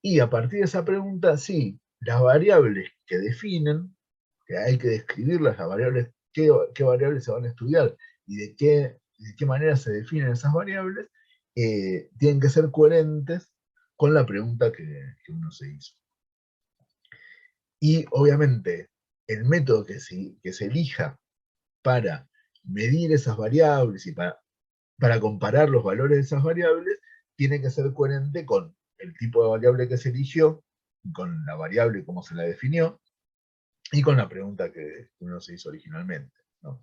y a partir de esa pregunta, sí, las variables que definen, que hay que describirlas, las variables, qué variables se van a estudiar y de qué manera se definen esas variables, tienen que ser coherentes con la pregunta que uno se hizo. Y obviamente, el método que se elija para medir esas variables y para comparar los valores de esas variables, tiene que ser coherente con el tipo de variable que se eligió, con la variable como se la definió, y con la pregunta que uno se hizo originalmente, ¿no?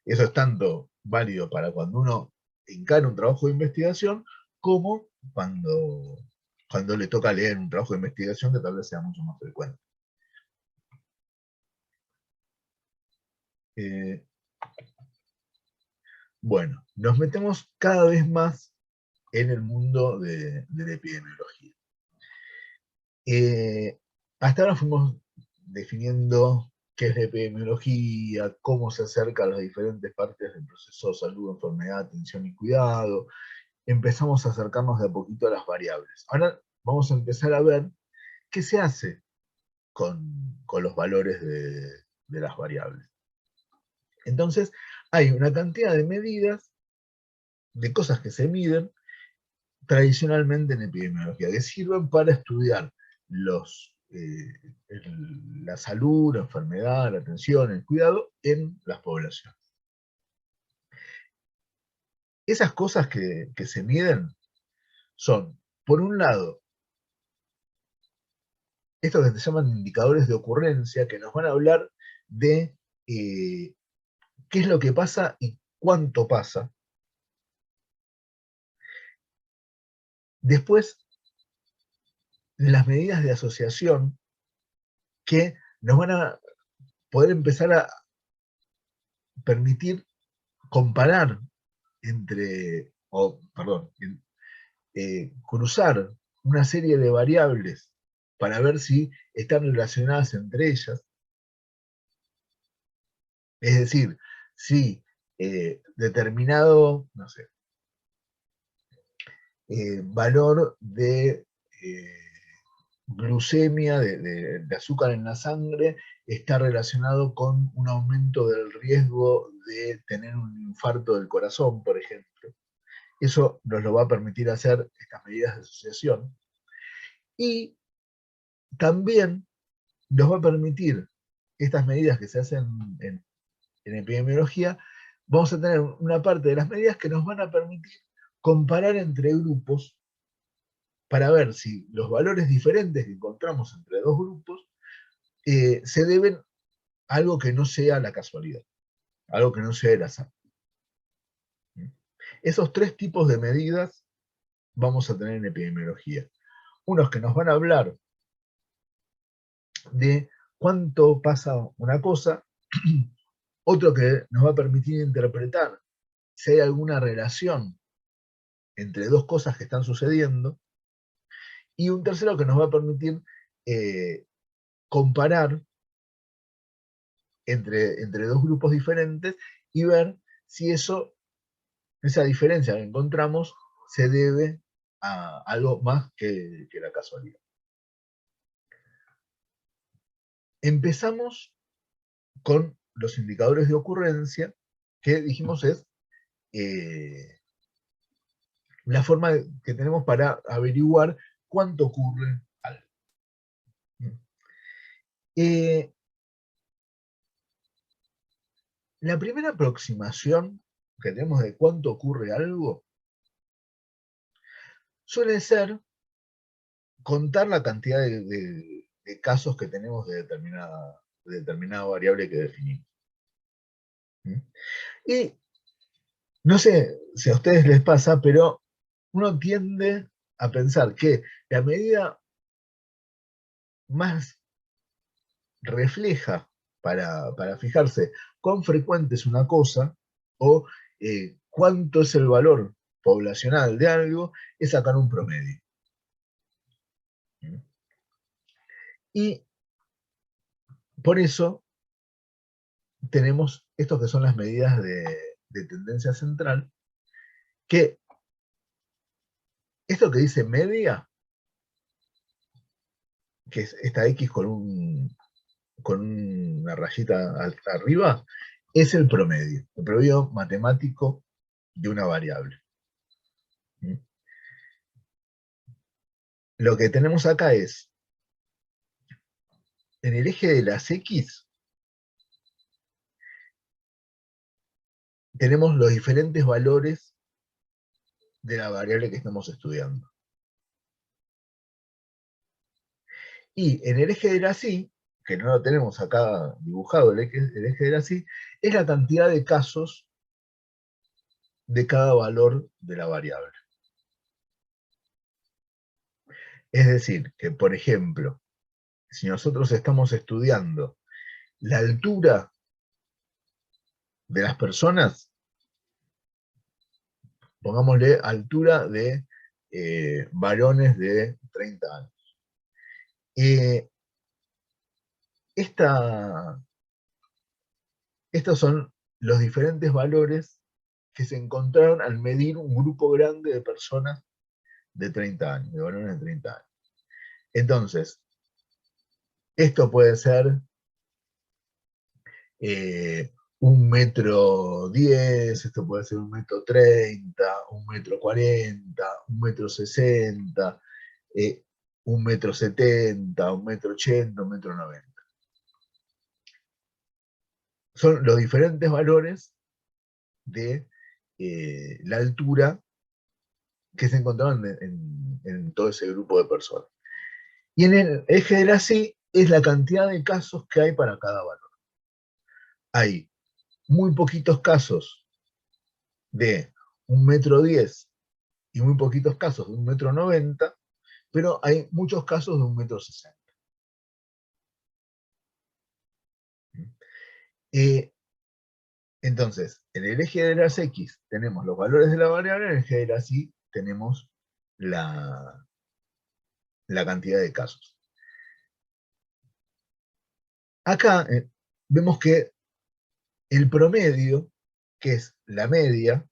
Eso es tanto válido para cuando uno encara un trabajo de investigación, como cuando le toca leer un trabajo de investigación que tal vez sea mucho más frecuente. Bueno, nos metemos cada vez más en el mundo de la epidemiología. Hasta ahora fuimos definiendo qué es la epidemiología, cómo se acerca a las diferentes partes del proceso de salud, enfermedad, atención y cuidado. Empezamos a acercarnos de a poquito a las variables. Ahora vamos a empezar a ver qué se hace con los valores de las variables. Entonces, hay una cantidad de medidas, de cosas que se miden tradicionalmente en epidemiología, que sirven para estudiar la salud, la enfermedad, la atención, el cuidado en las poblaciones. Esas cosas que se miden son, por un lado, estos que se llaman indicadores de ocurrencia, que nos van a hablar de qué es lo que pasa y cuánto pasa. Después, las medidas de asociación, que nos van a poder empezar permitir comparar entre, cruzar una serie de variables para ver si están relacionadas entre ellas. Es decir, si determinado, no sé, valor de glucemia, de azúcar en la sangre, está relacionado con un aumento del riesgo de tener un infarto del corazón, por ejemplo. Eso nos lo va a permitir hacer estas medidas de asociación. Y también nos va a permitir estas medidas que se hacen en epidemiología, vamos a tener una parte de las medidas que nos van a permitir comparar entre grupos para ver si los valores diferentes que encontramos entre dos grupos se deben a algo que no sea la casualidad, algo que no sea el azar. Esos tres tipos de medidas vamos a tener en epidemiología. Unos que nos van a hablar de cuánto pasa una cosa, otro que nos va a permitir interpretar si hay alguna relación entre dos cosas que están sucediendo, y un tercero que nos va a permitir comparar entre dos grupos diferentes y ver si esa diferencia que encontramos se debe a algo más que la casualidad. Empezamos con los indicadores de ocurrencia, que dijimos es la forma que tenemos para averiguar cuánto ocurre algo. La primera aproximación que tenemos de cuánto ocurre algo suele ser contar la cantidad de casos que tenemos de determinada variable que definimos. Y no sé si a ustedes les pasa, pero uno tiende a pensar que la medida más refleja para fijarse cuán frecuente es una cosa o cuánto es el valor poblacional de algo, es sacar un promedio. Y por eso tenemos estos que son las medidas de tendencia central, que esto que dice media, que es esta X con una rayita arriba, es el promedio matemático de una variable. Lo que tenemos acá es, en el eje de las X, tenemos los diferentes valores de la variable que estamos estudiando. Y en el eje de la Y, que no lo tenemos acá dibujado, el eje de la Y, es la cantidad de casos de cada valor de la variable. Es decir, que por ejemplo, si nosotros estamos estudiando la altura de las personas, pongámosle altura de varones de 30 años. Estos son los diferentes valores que se encontraron al medir un grupo grande de personas de 30 años, de varones de 30 años. Entonces, esto puede ser 1,10 m, esto puede ser 1,30 m, 1,40 m, 1,60 m, 1,70 m, 1,80 m, 1,90 m. Son los diferentes valores de la altura que se encontraban en todo ese grupo de personas. Y en el eje de la Y es la cantidad de casos que hay para cada valor. Hay muy poquitos casos de 1,10 m y muy poquitos casos de 1,90 m, pero hay muchos casos de 1,60 m. Entonces, en el eje de las X tenemos los valores de la variable, en el eje de las Y tenemos la cantidad de casos. Acá vemos que el promedio, que es la media,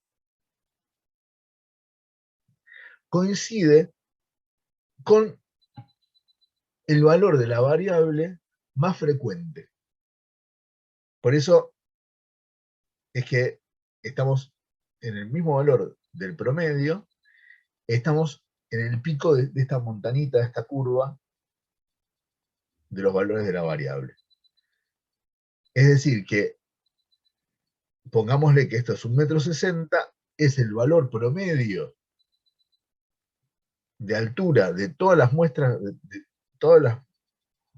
coincide con el valor de la variable más frecuente. Por eso es que estamos en el mismo valor del promedio, estamos en el pico de esta montanita, de esta curva, de los valores de la variable. Es decir, que pongámosle que esto es 1,60 m, es el valor promedio de altura de todas las muestras, de todas las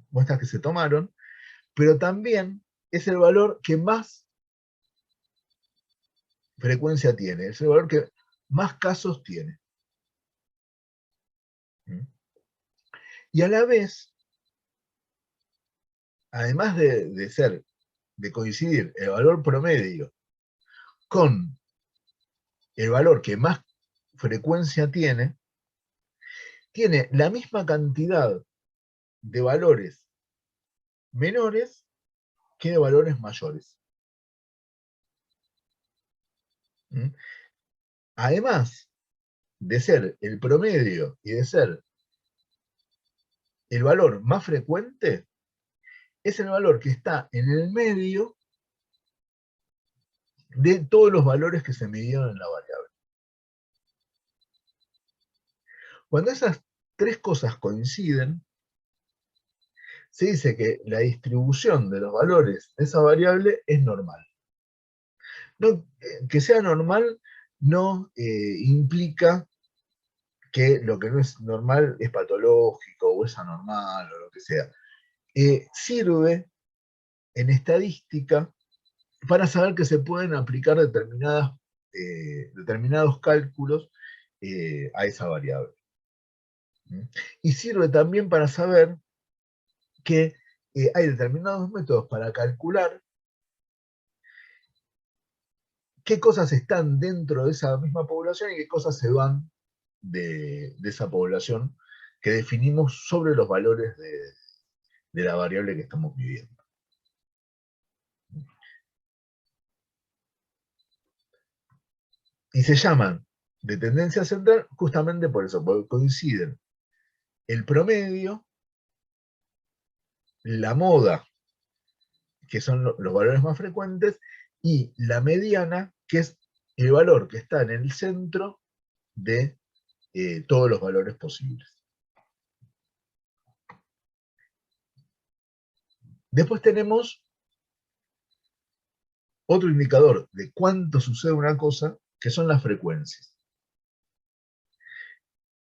muestras que se tomaron, pero también es el valor que más frecuencia tiene, es el valor que más casos tiene. Y a la vez, además de coincidir el valor promedio con el valor que más frecuencia tiene la misma cantidad de valores menores que de valores mayores. Además de ser el promedio y de ser el valor más frecuente, es el valor que está en el medio de todos los valores que se midieron en la variable. Cuando esas tres cosas coinciden, se dice que la distribución de los valores de esa variable es normal. No, que sea normal no implica que lo que no es normal es patológico o es anormal o lo que sea. Sirve en estadística para saber que se pueden aplicar determinados cálculos a esa variable. Y sirve también para saber que hay determinados métodos para calcular qué cosas están dentro de esa misma población y qué cosas se van de esa población que definimos sobre los valores de la variable que estamos midiendo. Y se llaman de tendencia central justamente por eso, porque coinciden el promedio, la moda, que son los valores más frecuentes, y la mediana, que es el valor que está en el centro de todos los valores posibles. Después tenemos otro indicador de cuánto sucede una cosa, que son las frecuencias.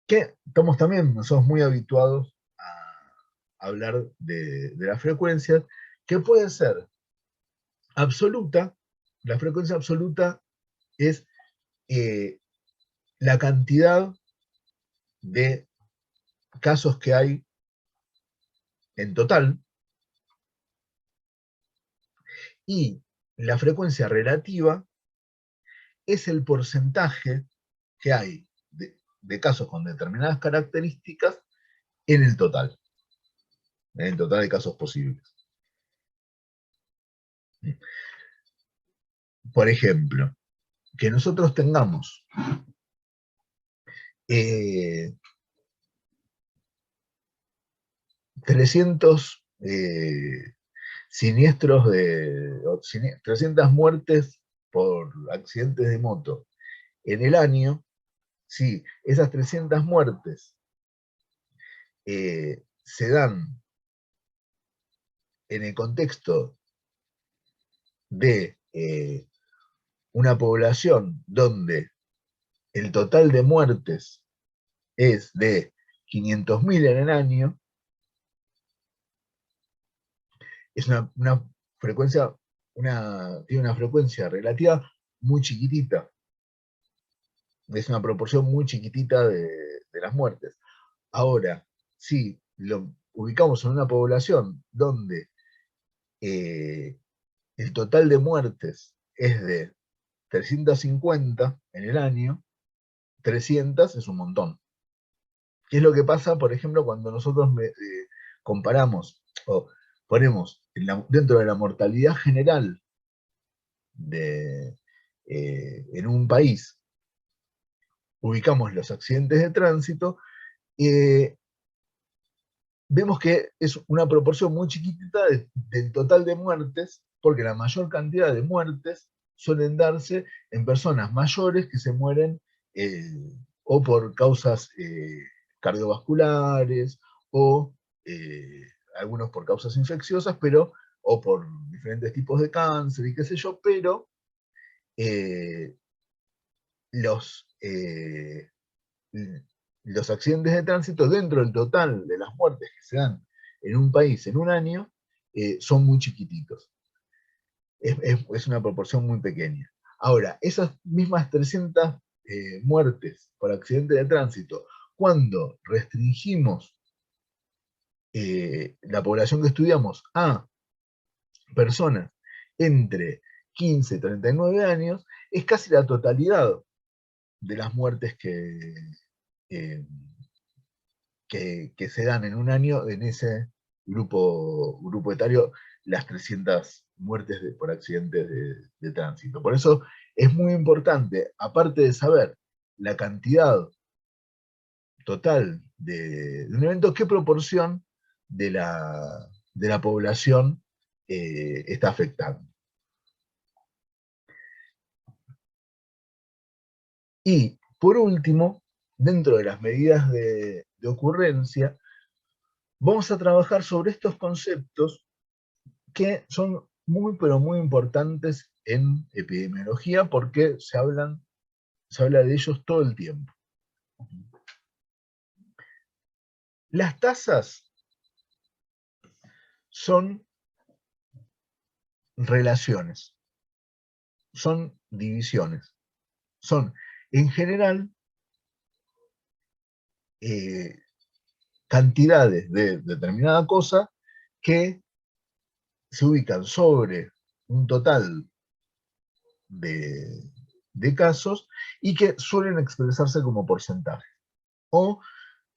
Que estamos también, somos muy habituados a hablar de las frecuencias, que pueden ser absoluta. La frecuencia absoluta es la cantidad de casos que hay en total, y la frecuencia relativa es el porcentaje que hay de casos con determinadas características en el total de casos posibles. Por ejemplo, que nosotros tengamos 300 siniestros 300 muertes por accidentes de moto en el año, si esas 300 muertes se dan en el contexto de una población donde el total de muertes es de 500.000 en el año, es una frecuencia, tiene una frecuencia relativa muy chiquitita. Es una proporción muy chiquitita de las muertes. Ahora, si lo ubicamos en una población donde el total de muertes es de 350 en el año, 300 es un montón. ¿Qué es lo que pasa, por ejemplo, cuando nosotros comparamos o ponemos dentro de la mortalidad general en un país, ubicamos los accidentes de tránsito, vemos que es una proporción muy chiquitita del total de muertes, porque la mayor cantidad de muertes suelen darse en personas mayores que se mueren o por causas cardiovasculares o algunos por causas infecciosas, pero o por diferentes tipos de cáncer y qué sé yo, pero los, los accidentes de tránsito dentro del total de las muertes que se dan en un país en un año son muy chiquititos. Es una proporción muy pequeña. Ahora, esas mismas 300 muertes por accidente de tránsito, cuando restringimos la población que estudiamos a personas entre 15 y 39 años, es casi la totalidad de las muertes que se dan en un año en ese grupo etario, las 300 muertes por accidentes de tránsito. Por eso es muy importante, aparte de saber la cantidad total de un evento, qué proporción de la población está afectando. Y por último, dentro de las medidas de ocurrencia, vamos a trabajar sobre estos conceptos que son muy, pero muy importantes en epidemiología porque se habla de ellos todo el tiempo. Las tasas son relaciones, son divisiones, son en general cantidades de determinada cosa que se ubican sobre un total de casos y que suelen expresarse como porcentaje. O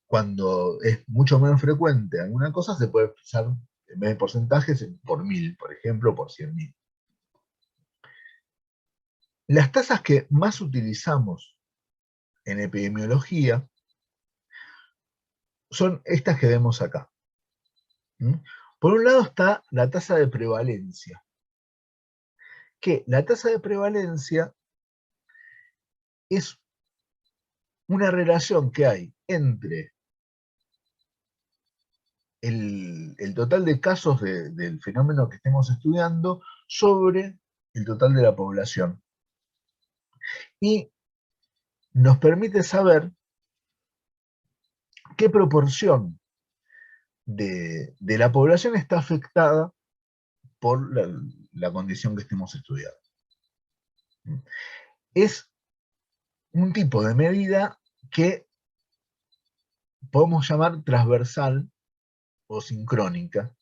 cuando es mucho menos frecuente alguna cosa, se puede expresar en vez de porcentajes por 1000, por ejemplo, por 100.000. Las tasas que más utilizamos en epidemiología son estas que vemos acá. Por un lado está la tasa de prevalencia, que la tasa de prevalencia es una relación que hay entre el total de casos del fenómeno que estemos estudiando sobre el total de la población. Y nos permite saber qué proporción de la población está afectada por la condición que estemos estudiando. Es un tipo de medida que podemos llamar transversal o sincrónica,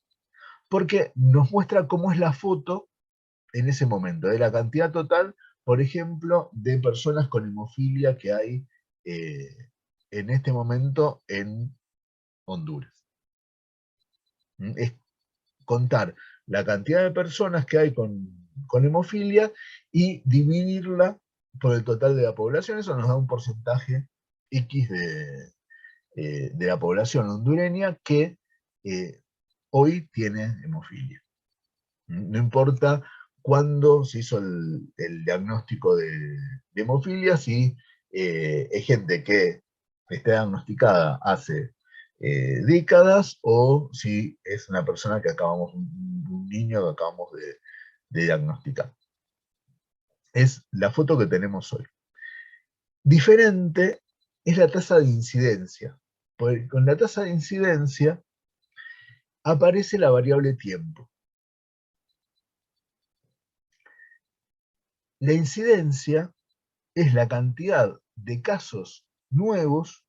porque nos muestra cómo es la foto en ese momento, de la cantidad total, por ejemplo, de personas con hemofilia que hay en este momento en Honduras. Es contar la cantidad de personas que hay con hemofilia y dividirla por el total de la población. Eso nos da un porcentaje X de la población hondureña que hoy tiene hemofilia. No importa cuándo se hizo el diagnóstico de hemofilia, si es gente que está diagnosticada hace décadas o si es una persona que un niño que acabamos de diagnosticar. Es la foto que tenemos hoy. Diferente es la tasa de incidencia, porque con la tasa de incidencia aparece la variable tiempo. La incidencia es la cantidad de casos nuevos,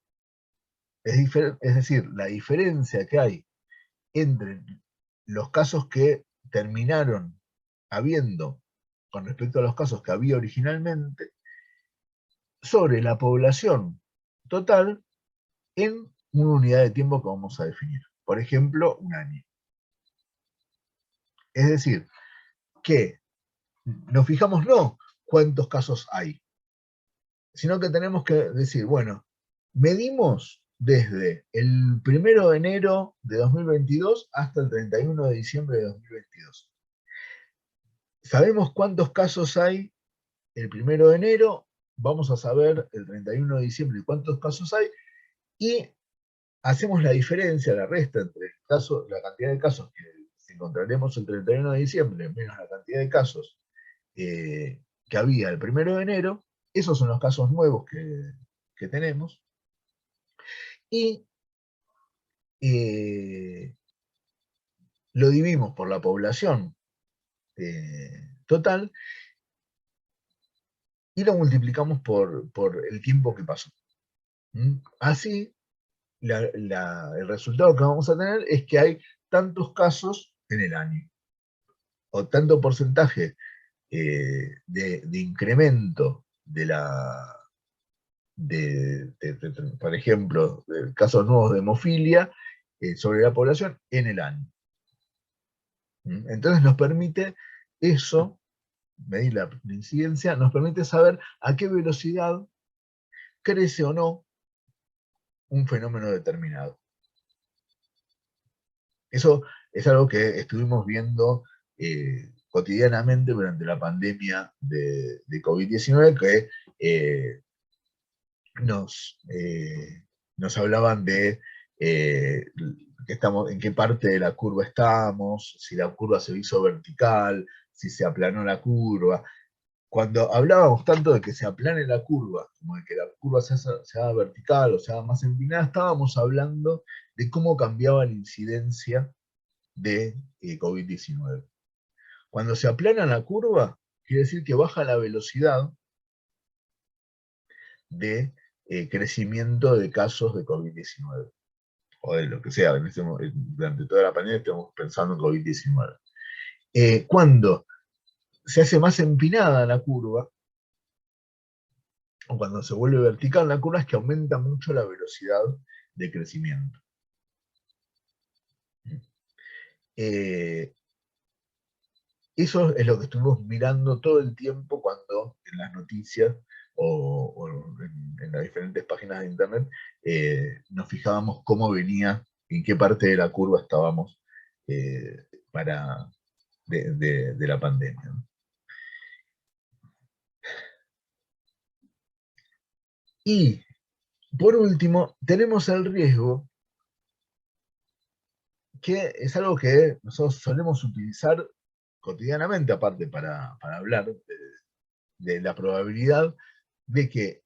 es decir, la diferencia que hay entre los casos que terminaron habiendo con respecto a los casos que había originalmente, sobre la población total en una unidad de tiempo que vamos a definir. Por ejemplo, un año. Es decir, que nos fijamos no cuántos casos hay, sino que tenemos que decir, bueno, medimos desde el 1 de enero de 2022 hasta el 31 de diciembre de 2022. Sabemos cuántos casos hay el 1 de enero, vamos a saber el 31 de diciembre cuántos casos hay, y hacemos la diferencia, la resta entre el caso, la cantidad de casos que encontraremos el 31 de diciembre menos la cantidad de casos que había el 1 de enero, esos son los casos nuevos que tenemos, y lo dividimos por la población total y lo multiplicamos por el tiempo que pasó. Así, el resultado que vamos a tener es que hay tantos casos en el año, o tanto porcentaje de incremento por ejemplo, de casos nuevos de hemofilia sobre la población en el año. Entonces nos permite eso, medir la incidencia, nos permite saber a qué velocidad crece o no un fenómeno determinado. Eso es algo que estuvimos viendo cotidianamente durante la pandemia de COVID-19, que nos hablaban de en qué parte de la curva estamos, si la curva se hizo vertical, si se aplanó la curva. Cuando hablábamos tanto de que se aplane la curva, como de que la curva se haga vertical o se haga más empinada, estábamos hablando de cómo cambiaba la incidencia de COVID-19. Cuando se aplana la curva, quiere decir que baja la velocidad de crecimiento de casos de COVID-19, o de lo que sea, durante toda la pandemia estamos pensando en COVID-19. Cuando se hace más empinada la curva, o cuando se vuelve vertical la curva, es que aumenta mucho la velocidad de crecimiento. Eso es lo que estuvimos mirando todo el tiempo cuando en las noticias o en las diferentes páginas de internet nos fijábamos cómo venía, en qué parte de la curva estábamos de la pandemia, ¿no? Y por último, tenemos el riesgo, que es algo que nosotros solemos utilizar cotidianamente, aparte para hablar de la probabilidad de que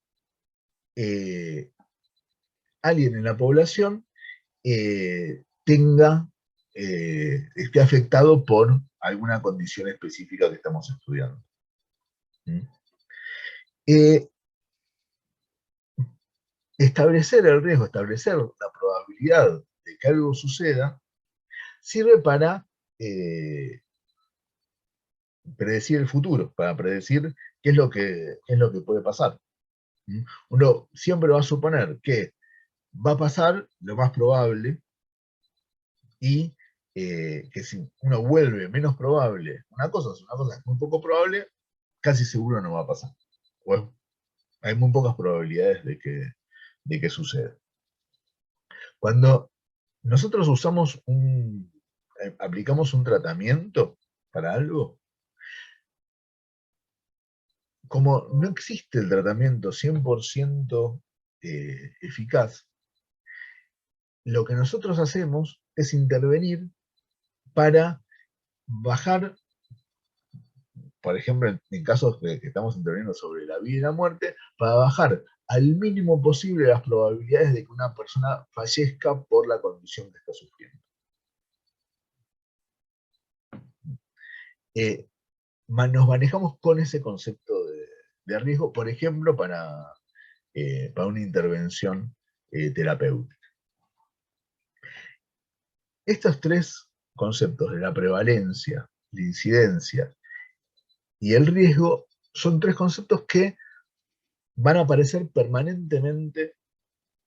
alguien en la población esté afectado por alguna condición específica que estamos estudiando. Establecer el riesgo, establecer la probabilidad de que algo suceda, sirve para predecir el futuro, para predecir qué es lo que puede pasar. Uno siempre va a suponer que va a pasar lo más probable, y que si uno vuelve menos probable una cosa es muy poco probable, casi seguro no va a pasar. Pues hay muy pocas probabilidades de que suceda. Cuando nosotros aplicamos un tratamiento para algo, como no existe el tratamiento 100% eficaz, lo que nosotros hacemos es intervenir para bajar, por ejemplo, en casos que estamos interviniendo sobre la vida y la muerte, para bajar al mínimo posible las probabilidades de que una persona fallezca por la condición que está sufriendo. Nos manejamos con ese concepto de riesgo, por ejemplo, para una intervención terapéutica. Estos tres conceptos de la prevalencia, la incidencia y el riesgo son tres conceptos que van a aparecer permanentemente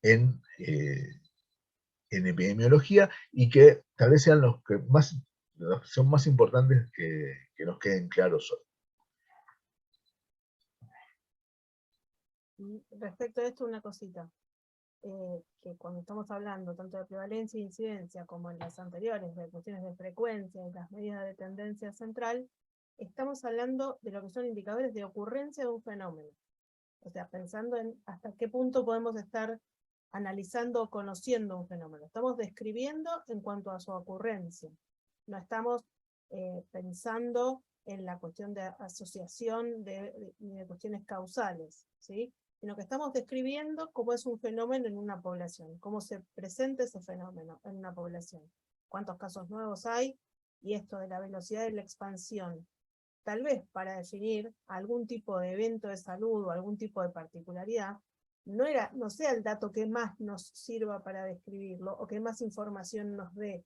en epidemiología y que tal vez sean los que son más importantes que nos queden claros hoy. Y respecto a esto, una cosita, que cuando estamos hablando tanto de prevalencia e incidencia como en las anteriores, de cuestiones de frecuencia y las medidas de tendencia central, estamos hablando de lo que son indicadores de ocurrencia de un fenómeno. O sea, pensando en hasta qué punto podemos estar analizando o conociendo un fenómeno. Estamos describiendo en cuanto a su ocurrencia. No estamos pensando en la cuestión de asociación de cuestiones causales, ¿sí? Sino que estamos describiendo cómo es un fenómeno en una población, cómo se presenta ese fenómeno en una población, cuántos casos nuevos hay, y esto de la velocidad de la expansión. Tal vez para definir algún tipo de evento de salud o algún tipo de particularidad, no sea el dato que más nos sirva para describirlo, o que más información nos dé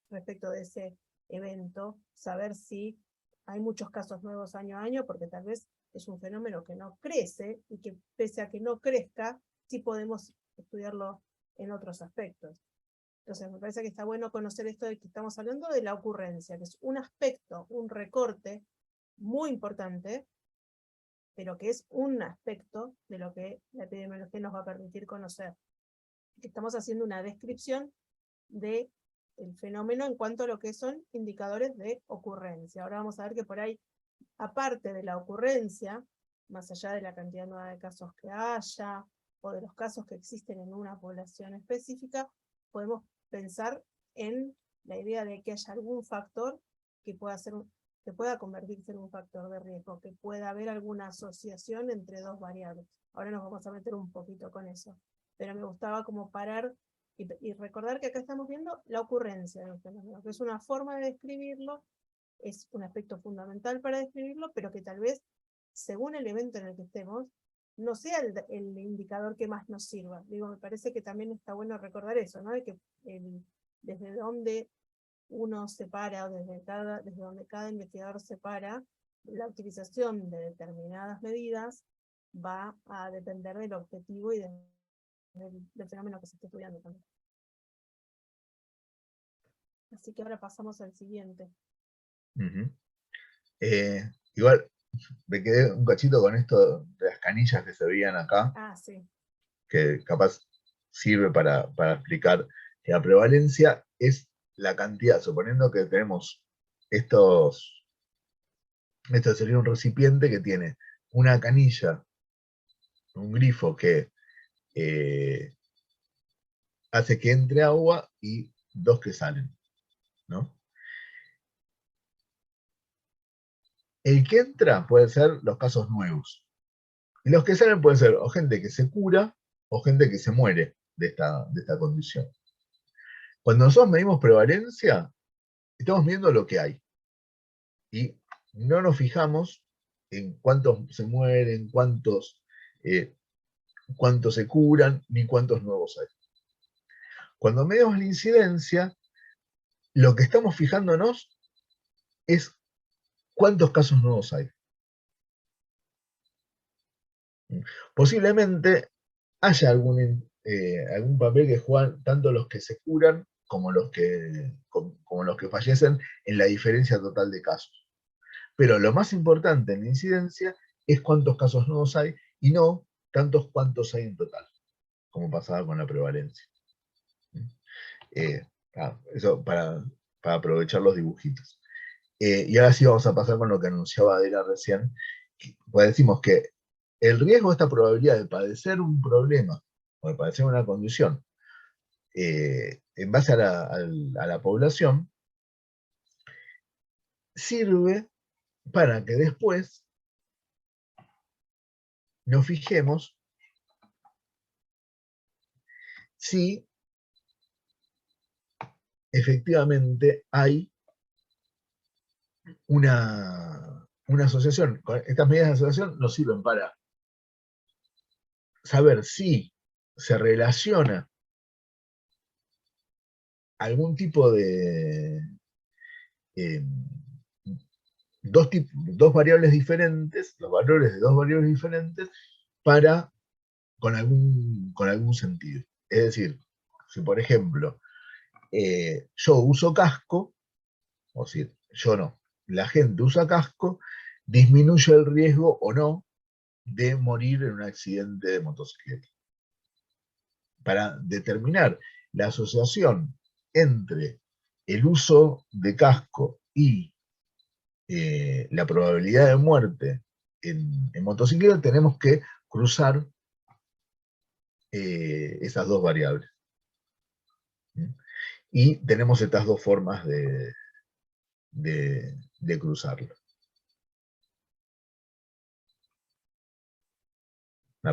respecto de ese evento, saber si hay muchos casos nuevos año a año, porque tal vez es un fenómeno que no crece, y que pese a que no crezca, sí podemos estudiarlo en otros aspectos. Entonces me parece que está bueno conocer esto de que estamos hablando de la ocurrencia, que es un aspecto, un recorte muy importante, pero que es un aspecto de lo que la epidemiología nos va a permitir conocer. Estamos haciendo una descripción del fenómeno en cuanto a lo que son indicadores de ocurrencia. Ahora vamos a ver que por ahí, aparte de la ocurrencia, más allá de la cantidad nueva de casos que haya, o de los casos que existen en una población específica, podemos pensar en la idea de que haya algún factor que pueda convertirse en un factor de riesgo, que pueda haber alguna asociación entre dos variables. Ahora nos vamos a meter un poquito con eso, pero me gustaba como parar y recordar que acá estamos viendo la ocurrencia de un fenómeno, que es una forma de describirlo, es un aspecto fundamental para describirlo, pero que tal vez, según el evento en el que estemos, no sea el indicador que más nos sirva. Digo, me parece que también está bueno recordar eso, ¿no? De que desde donde uno separa, o desde donde cada investigador separa, la utilización de determinadas medidas va a depender del objetivo y del fenómeno que se esté estudiando también. Así que ahora pasamos al siguiente. Igual, me quedé un cachito con esto de las canillas que se veían acá, Sí. que capaz sirve para explicar que la prevalencia es la cantidad, suponiendo que tenemos esto sería un recipiente que tiene una canilla, un grifo que hace que entre agua y dos que salen, ¿no? El que entra puede ser los casos nuevos. Y los que salen pueden ser o gente que se cura o gente que se muere de esta condición. Cuando nosotros medimos prevalencia, estamos viendo lo que hay. Y no nos fijamos en cuántos se mueren, cuántos se curan, ni cuántos nuevos hay. Cuando medimos la incidencia, lo que estamos fijándonos es cuántos casos nuevos hay. Posiblemente haya algún papel que juegan tanto los que se curan como los que fallecen en la diferencia total de casos. Pero lo más importante en la incidencia es cuántos casos nuevos hay y no tantos cuántos hay en total, como pasaba con la prevalencia. Eso para aprovechar los dibujitos. Y ahora sí vamos a pasar con lo que anunciaba Adela recién. Pues decimos que el riesgo, esta probabilidad de padecer un problema o de padecer una condición en base a la población, sirve para que después nos fijemos si efectivamente hay una asociación. Estas medidas de asociación nos sirven para saber si se relaciona algún tipo de dos variables diferentes, los valores de dos variables diferentes, con algún sentido. Es decir, si por ejemplo yo uso casco, o si yo no, la gente usa casco, disminuye el riesgo o no de morir en un accidente de motocicleta. Para determinar la asociación entre el uso de casco y la probabilidad de muerte en motocicleta, tenemos que cruzar esas dos variables. Y tenemos estas dos formas de cruzarlo.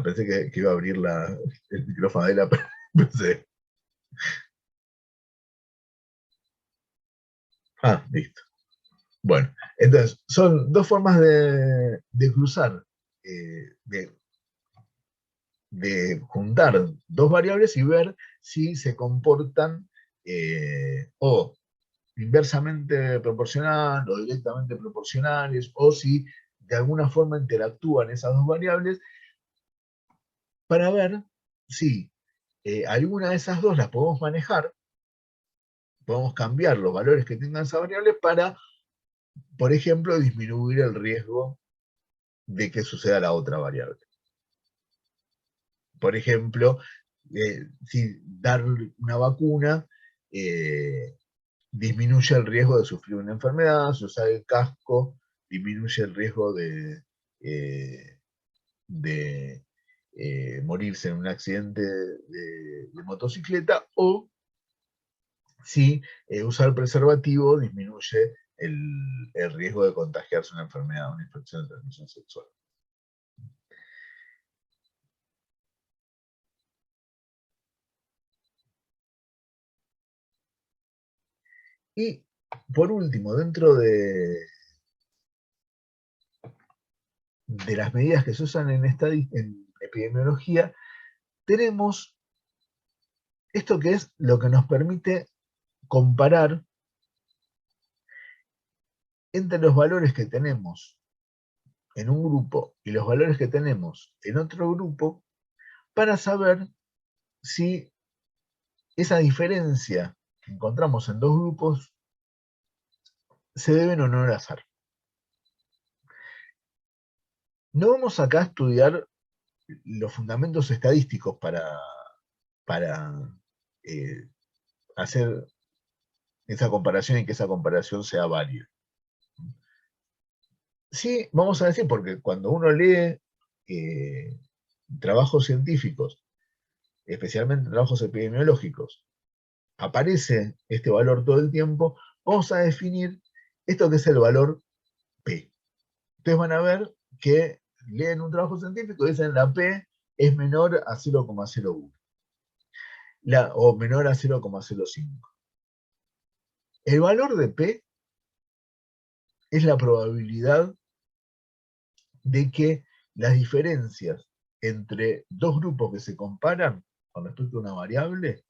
Pensé que iba a abrir el micrófono de la pensé. Listo. Bueno, entonces, son dos formas de cruzar, de juntar dos variables y ver si se comportan o inversamente proporcional o directamente proporcionales, o si de alguna forma interactúan esas dos variables, para ver si alguna de esas dos las podemos manejar, podemos cambiar los valores que tengan esa variable para, por ejemplo, disminuir el riesgo de que suceda la otra variable. Por ejemplo, si dar una vacuna disminuye el riesgo de sufrir una enfermedad, si usar el casco disminuye el riesgo de morirse en un accidente de motocicleta, o si usar preservativo disminuye el riesgo de contagiarse una enfermedad, una infección de transmisión sexual. Y por último, dentro de las medidas que se usan en epidemiología, tenemos esto que es lo que nos permite comparar entre los valores que tenemos en un grupo y los valores que tenemos en otro grupo, para saber si esa diferencia que encontramos en dos grupos se deben o no al azar. No vamos acá a estudiar los fundamentos estadísticos para hacer esa comparación y que esa comparación sea válida. Sí, vamos a decir, porque cuando uno lee trabajos científicos, especialmente trabajos epidemiológicos, aparece este valor todo el tiempo, vamos a definir esto que es el valor P. Ustedes van a ver que leen un trabajo científico y dicen la P es menor a 0,01 o menor a 0,05. El valor de P es la probabilidad de que las diferencias entre dos grupos que se comparan con respecto a una variable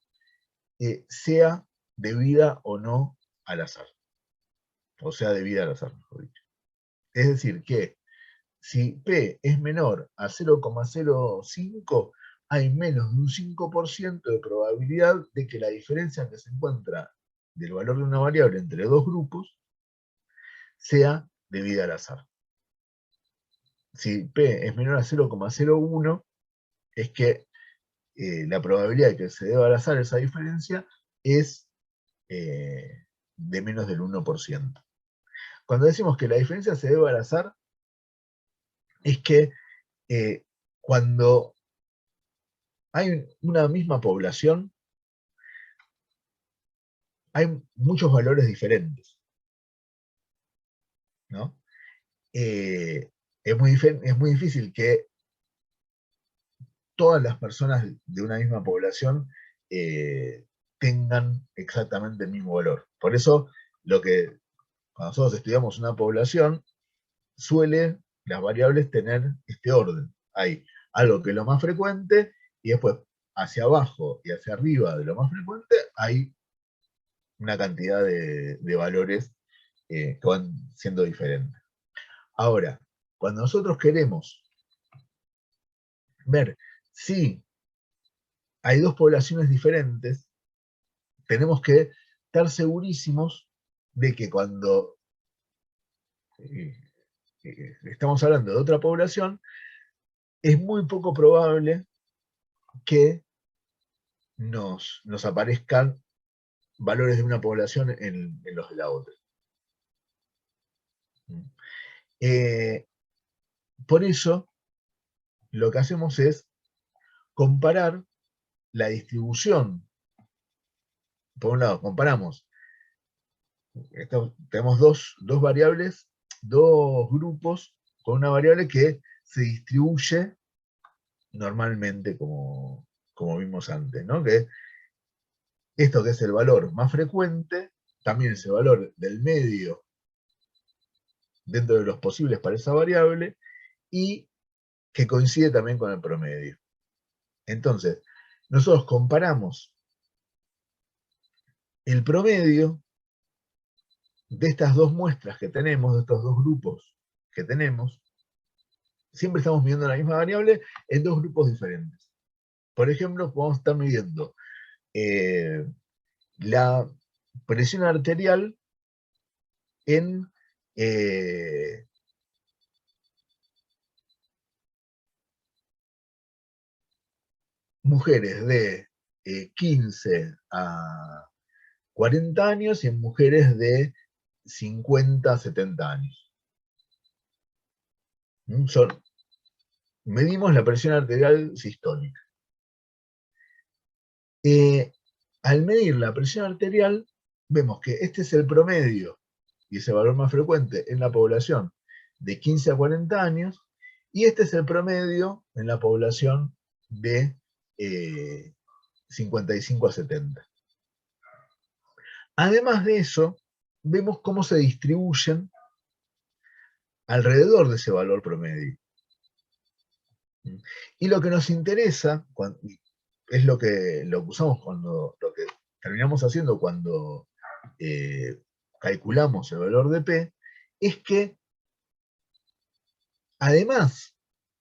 sea debida o no al azar. O sea, debida al azar, mejor dicho. Es decir, que si P es menor a 0,05, hay menos de un 5% de probabilidad de que la diferencia que se encuentra del valor de una variable entre dos grupos sea debida al azar. Si P es menor a 0,01, es que la probabilidad de que se deba al azar esa diferencia es de menos del 1%. Cuando decimos que la diferencia se debe al azar, es que cuando hay una misma población, hay muchos valores diferentes, ¿no? Es muy difícil que todas las personas de una misma población tengan exactamente el mismo valor. Por eso, cuando nosotros estudiamos una población, suele las variables tener este orden. Hay algo que es lo más frecuente, y después hacia abajo y hacia arriba de lo más frecuente hay una cantidad de valores que van siendo diferentes. Ahora, cuando nosotros queremos ver si hay dos poblaciones diferentes, tenemos que estar segurísimos de que cuando estamos hablando de otra población, es muy poco probable que nos aparezcan valores de una población en los de la otra. Por eso, lo que hacemos es comparar la distribución. Por un lado, comparamos, tenemos dos variables, dos grupos, con una variable que se distribuye normalmente como vimos antes, ¿no? Que esto que es el valor más frecuente, también es el valor del medio dentro de los posibles para esa variable, y que coincide también con el promedio. Entonces, nosotros comparamos el promedio de estas dos muestras que tenemos, de estos dos grupos que tenemos, siempre estamos midiendo la misma variable en dos grupos diferentes. Por ejemplo, podemos estar midiendo la presión arterial en mujeres de 15 a 40 años y en mujeres de 50 a 70 años. Medimos la presión arterial sistólica. Al medir la presión arterial, vemos que este es el promedio y es el valor más frecuente en la población de 15 a 40 años, y este es el promedio en la población de 55 a 70. Además de eso, vemos cómo se distribuyen alrededor de ese valor promedio. Y lo que nos interesa, es lo que usamos lo que terminamos haciendo cuando calculamos el valor de P, es que además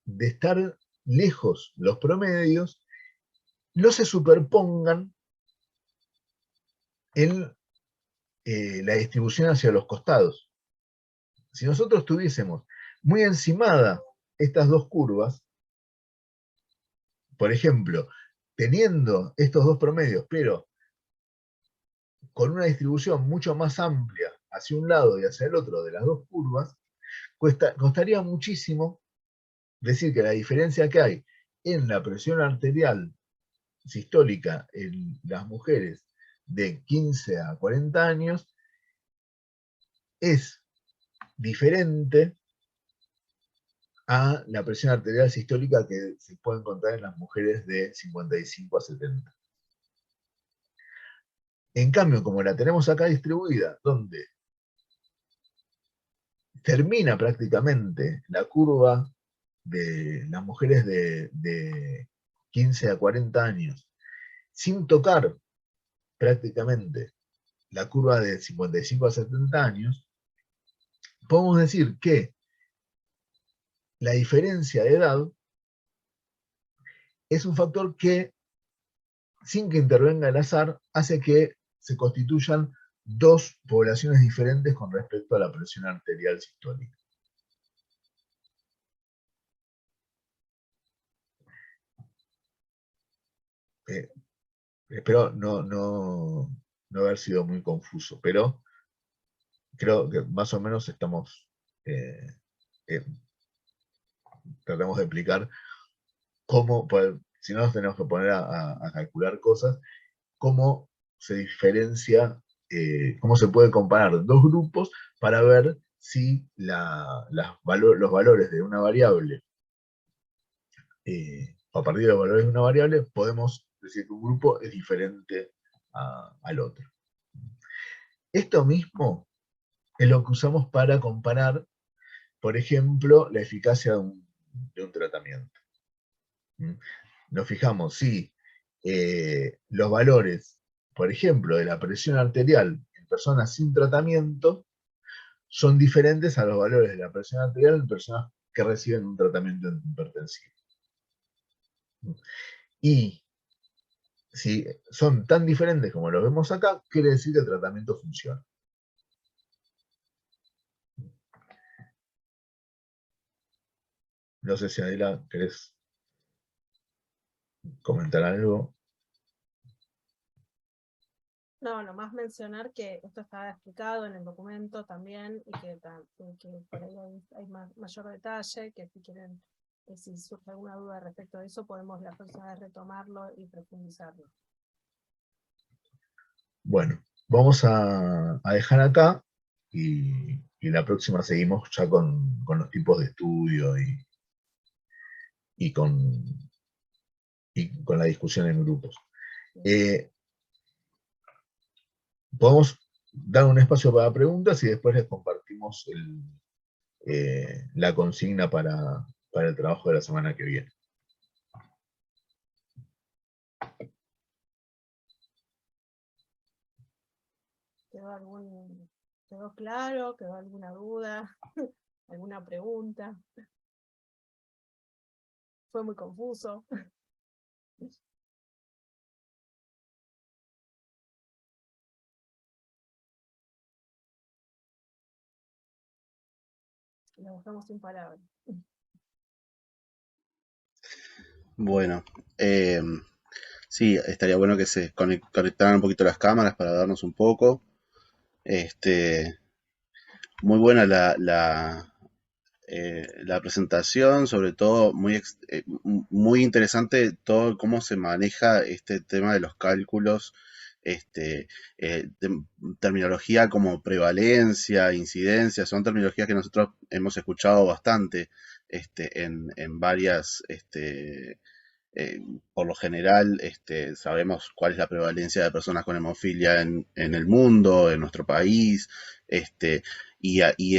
de estar lejos los promedios, no se superpongan en la distribución hacia los costados. Si nosotros tuviésemos muy encimada estas dos curvas, por ejemplo, teniendo estos dos promedios, pero con una distribución mucho más amplia hacia un lado y hacia el otro de las dos curvas, costaría muchísimo decir que la diferencia que hay en la presión arterial sistólica en las mujeres de 15 a 40 años es diferente a la presión arterial sistólica que se puede encontrar en las mujeres de 55 a 70. En cambio, como la tenemos acá distribuida, donde termina prácticamente la curva de las mujeres de 15 a 40 años, sin tocar prácticamente la curva de 55 a 70 años, podemos decir que la diferencia de edad es un factor que, sin que intervenga el azar, hace que se constituyan dos poblaciones diferentes con respecto a la presión arterial sistólica. Espero no haber sido muy confuso, pero creo que más o menos estamos, tratamos de explicar cómo, si no nos tenemos que poner a calcular cosas, cómo se diferencia, cómo se puede comparar dos grupos para ver si los valores de una variable, a partir de los valores de una variable, podemos decir que un grupo es diferente al otro. Esto mismo es lo que usamos para comparar, por ejemplo, la eficacia de un tratamiento. Nos fijamos si los valores, por ejemplo, de la presión arterial en personas sin tratamiento son diferentes a los valores de la presión arterial en personas que reciben un tratamiento hipertensivo. Y si son tan diferentes como los vemos acá, quiere decir que el tratamiento funciona. No sé si Adela, ¿querés comentar algo? No, nomás mencionar que esto está explicado en el documento también y que por ahí hay mayor detalle, que si quieren, si surge alguna duda respecto a eso, podemos la próxima vez retomarlo y profundizarlo. Bueno, vamos a dejar acá y la próxima seguimos ya con los tipos de estudio y con la discusión en grupos. Podemos dar un espacio para preguntas y después les compartimos la consigna para el trabajo de la semana que viene. ¿Quedó claro? ¿Quedó alguna duda? ¿Alguna pregunta? ¿Fue muy confuso? Lo dejamos sin palabras. Bueno, sí, estaría bueno que se conectaran un poquito las cámaras para darnos un poco. Muy buena la presentación, sobre todo muy interesante todo cómo se maneja este tema de los cálculos, este, terminología como prevalencia, incidencia, son terminologías que nosotros hemos escuchado bastante en varias eh, por lo general sabemos cuál es la prevalencia de personas con hemofilia en el mundo, en nuestro país, y ahí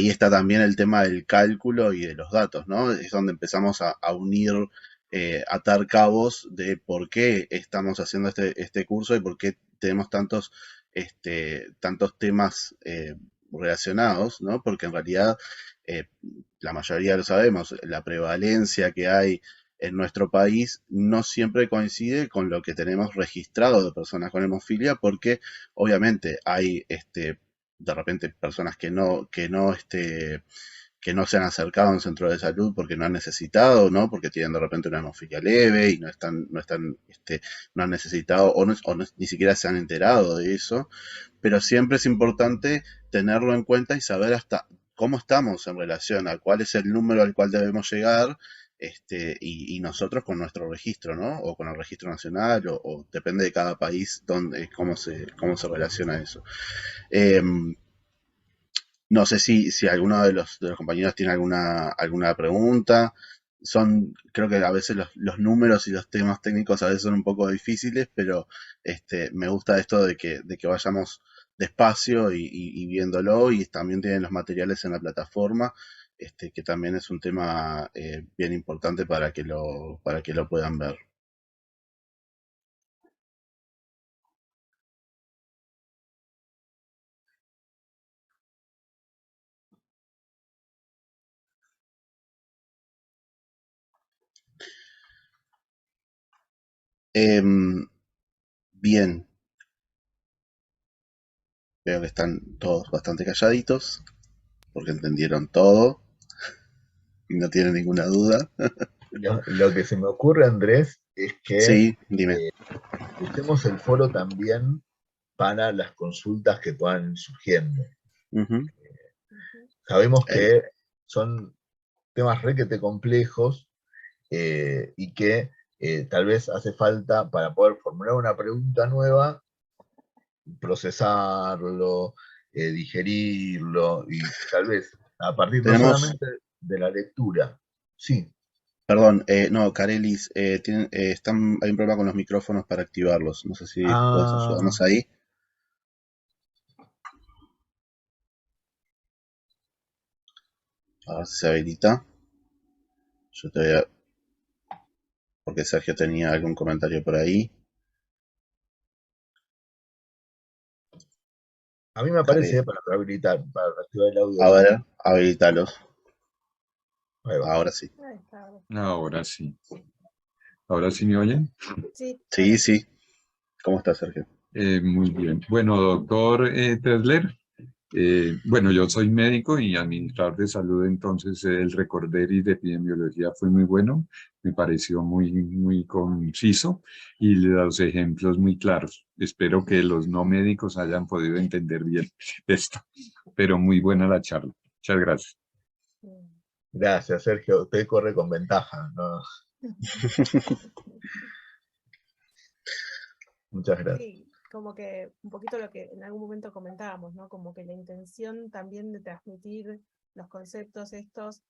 está también el tema del cálculo y de los datos, ¿no? Es donde empezamos a unir, atar cabos de por qué estamos haciendo este curso y por qué tenemos tantos temas relacionados, ¿no? Porque en realidad eh, la mayoría lo sabemos, la prevalencia que hay en nuestro país no siempre coincide con lo que tenemos registrado de personas con hemofilia, porque obviamente hay de repente personas que no se han acercado a un centro de salud porque no han necesitado, ¿no? Porque tienen de repente una hemofilia leve y no han necesitado ni siquiera se han enterado de eso. Pero siempre es importante tenerlo en cuenta y saber hasta cómo estamos en relación a cuál es el número al cual debemos llegar, y nosotros con nuestro registro, ¿no? O con el registro nacional, o depende de cada país cómo se relaciona eso. Eh, no sé si alguno de los compañeros tiene alguna pregunta. Creo que a veces los números y los temas técnicos a veces son un poco difíciles, pero me gusta esto de que vayamos despacio y viéndolo, y también tienen los materiales en la plataforma, que también es un tema bien importante para que lo puedan ver. Bien, veo que están todos bastante calladitos porque entendieron todo y no tienen ninguna duda. Lo que se me ocurre, Andrés, es que Sí, dime. usemos el foro también para las consultas que puedan ir surgiendo. Ujú. Sabemos Eh, que son temas requete complejos y que tal vez hace falta para poder formular una pregunta nueva, procesarlo, digerirlo y tal vez a partir no tenemos, solamente de la lectura. Sí. perdón, no, Carelis, hay un problema con los micrófonos para activarlos. No sé si puedes Ah, ayudarnos ahí. A ver si se habilita. Yo te voy a... Porque Sergio tenía algún comentario por ahí. A mí me Cari. aparece para rehabilitar, para reactivar el audio A ya. ver, habilitalos. Ahí va. Ahora sí. Ahí está. Ahora sí. ¿Ahora sí me oyen? Sí, Sí, ahora sí. sí. ¿Cómo estás, Sergio? Muy bien. Bueno, doctor Tesler, bueno, yo soy médico y administrador de salud, entonces el recorderis de epidemiología fue muy bueno, me pareció muy conciso y los ejemplos muy claros. Espero que los no médicos hayan podido entender bien esto, pero muy buena la charla. Muchas gracias. Mm. Gracias, Sergio. Usted corre con ventaja, ¿no? Muchas gracias. Sí, como que un poquito lo que en algún momento comentábamos, ¿no? Como que la intención también de transmitir los conceptos estos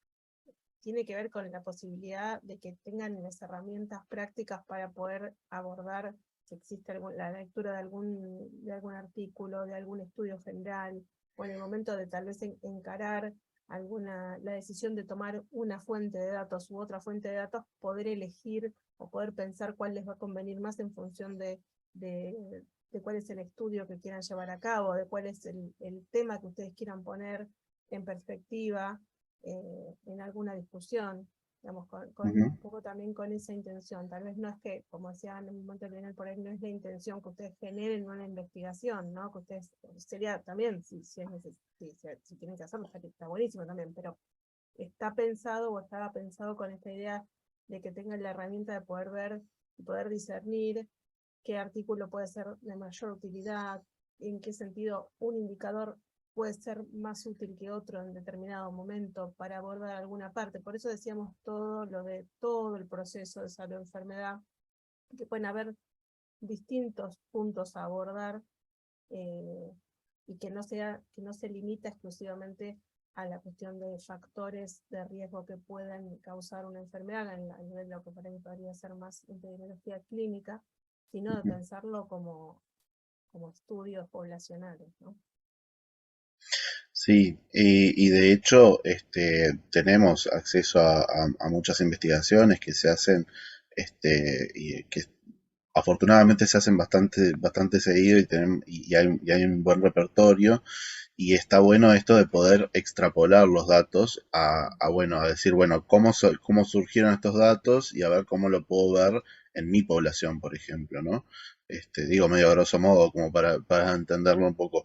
tiene que ver con la posibilidad de que tengan las herramientas prácticas para poder abordar si existe la lectura de algún artículo, de algún estudio general, o en el momento de tal vez encarar la decisión de tomar una fuente de datos u otra fuente de datos, poder elegir o poder pensar cuál les va a convenir más en función de cuál es el estudio que quieran llevar a cabo, de cuál es el tema que ustedes quieran poner en perspectiva en alguna discusión, digamos, Ujú, un poco también con esa intención. Tal vez no es que, como decía en un momento Lionel por ahí, no es la intención que ustedes generen una investigación, ¿no? Que ustedes, sería también, si tienen que hacerlo, está buenísimo también, pero está pensado o estaba pensado con esta idea de que tengan la herramienta de poder ver y poder discernir qué artículo puede ser de mayor utilidad, en qué sentido un indicador puede ser más útil que otro en determinado momento para abordar alguna parte. Por eso decíamos todo lo de todo el proceso de salud-enfermedad, que pueden haber distintos puntos a abordar y que no se limita exclusivamente a la cuestión de factores de riesgo que puedan causar una enfermedad a nivel de lo que para mí podría ser más epidemiología clínica, sino de ujú. pensarlo como estudios poblacionales, ¿no? Sí, y de hecho tenemos acceso a muchas investigaciones que se hacen y que afortunadamente se hacen bastante seguido y hay un buen repertorio y está bueno esto de poder extrapolar los datos bueno, a decir, bueno, cómo surgieron estos datos y a ver cómo lo puedo ver en mi población, por ejemplo, ¿no? Digo medio a grosso modo, como para entenderlo un poco,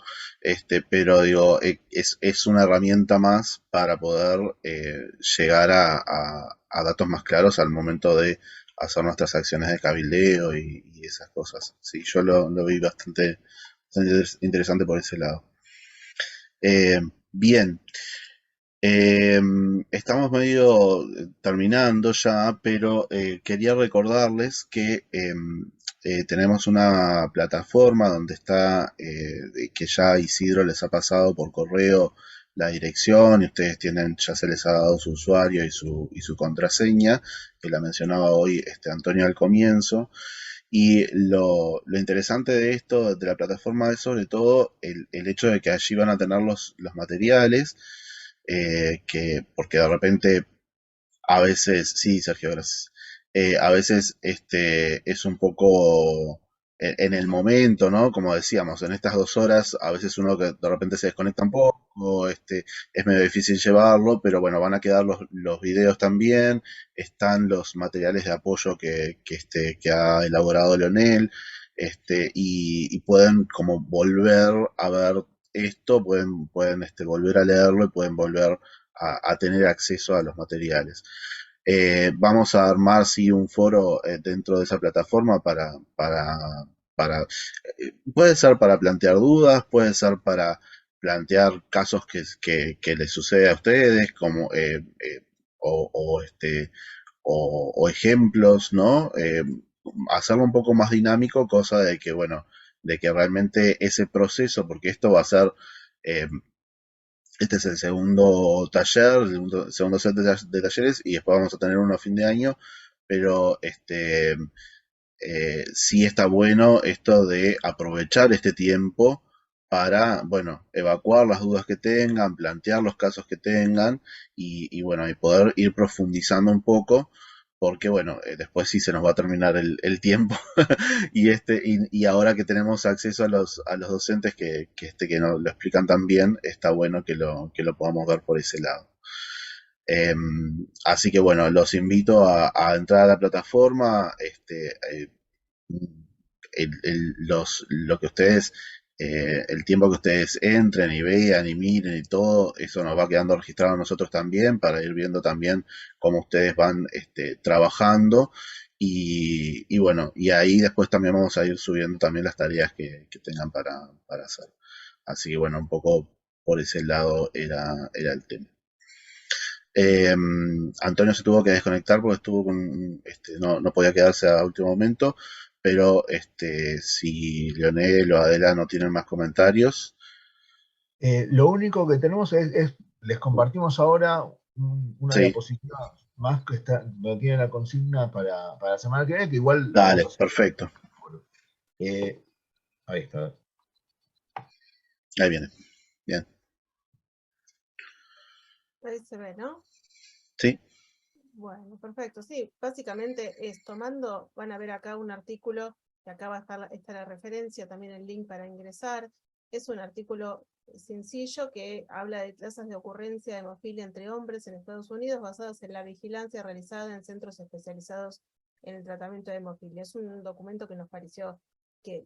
pero digo, es una herramienta más para poder llegar a datos más claros al momento de hacer nuestras acciones de cabildeo y esas cosas. Sí, yo lo vi bastante interesante por ese lado. Eh, Bien, eh, estamos medio terminando ya, pero quería recordarles que tenemos una plataforma donde está, que ya Isidro les ha pasado por correo la dirección y ustedes ya se les ha dado su usuario y su contraseña, que la mencionaba hoy Antonio al comienzo. Y lo interesante de esto, de la plataforma, es sobre todo el hecho de que allí van a tener los materiales, porque de repente, a veces, sí, Sergio, gracias. A veces es un poco en el momento, ¿no? Como decíamos, en estas 2 horas, a veces uno que de repente se desconecta un poco, es medio difícil llevarlo, pero bueno, van a quedar los videos también, están los materiales de apoyo que ha elaborado Leonel, y pueden como volver a ver esto, pueden volver a leerlo y pueden volver a tener acceso a los materiales. Vamos a armar, sí, un foro dentro de esa plataforma puede ser para plantear dudas, puede ser para plantear casos que les sucede a ustedes, como, o ejemplos, ¿no? Hacerlo un poco más dinámico, cosa de que, bueno, de que realmente ese proceso, porque esto va a ser, eh, este es el segundo taller, el segundo set de talleres, y después vamos a tener uno a fin de año, pero sí está bueno esto de aprovechar este tiempo para, bueno, evacuar las dudas que tengan, plantear los casos que tengan y bueno, y poder ir profundizando un poco porque bueno, después sí se nos va a terminar el tiempo y ahora que tenemos acceso a los docentes que nos lo explican tan bien, está bueno que lo podamos ver por ese lado. Así que bueno, los invito a entrar a la plataforma, lo que ustedes, el tiempo que ustedes entren y vean y miren y todo, eso nos va quedando registrado a nosotros también para ir viendo también cómo ustedes van trabajando y bueno, y ahí después también vamos a ir subiendo también las tareas que tengan para hacer. Así que bueno, un poco por ese lado era el tema. Antonio se tuvo que desconectar porque estuvo con, no podía quedarse a último momento, pero si Leonel o Adela no tienen más comentarios. Lo único que tenemos les compartimos ahora una Sí, diapositiva más que está, donde tiene la consigna para la semana que viene, que igual la vamos a dale, hacer. perfecto. Ahí está. Ahí viene. Bien. Ahí se ve, ¿no? Sí, Bueno, perfecto. Sí, básicamente es tomando, van a ver acá un artículo, que acá va a estar está la referencia, también el link para ingresar. Es un artículo sencillo que habla de tasas de ocurrencia de hemofilia entre hombres en Estados Unidos basadas en la vigilancia realizada en centros especializados en el tratamiento de hemofilia. Es un documento que nos pareció que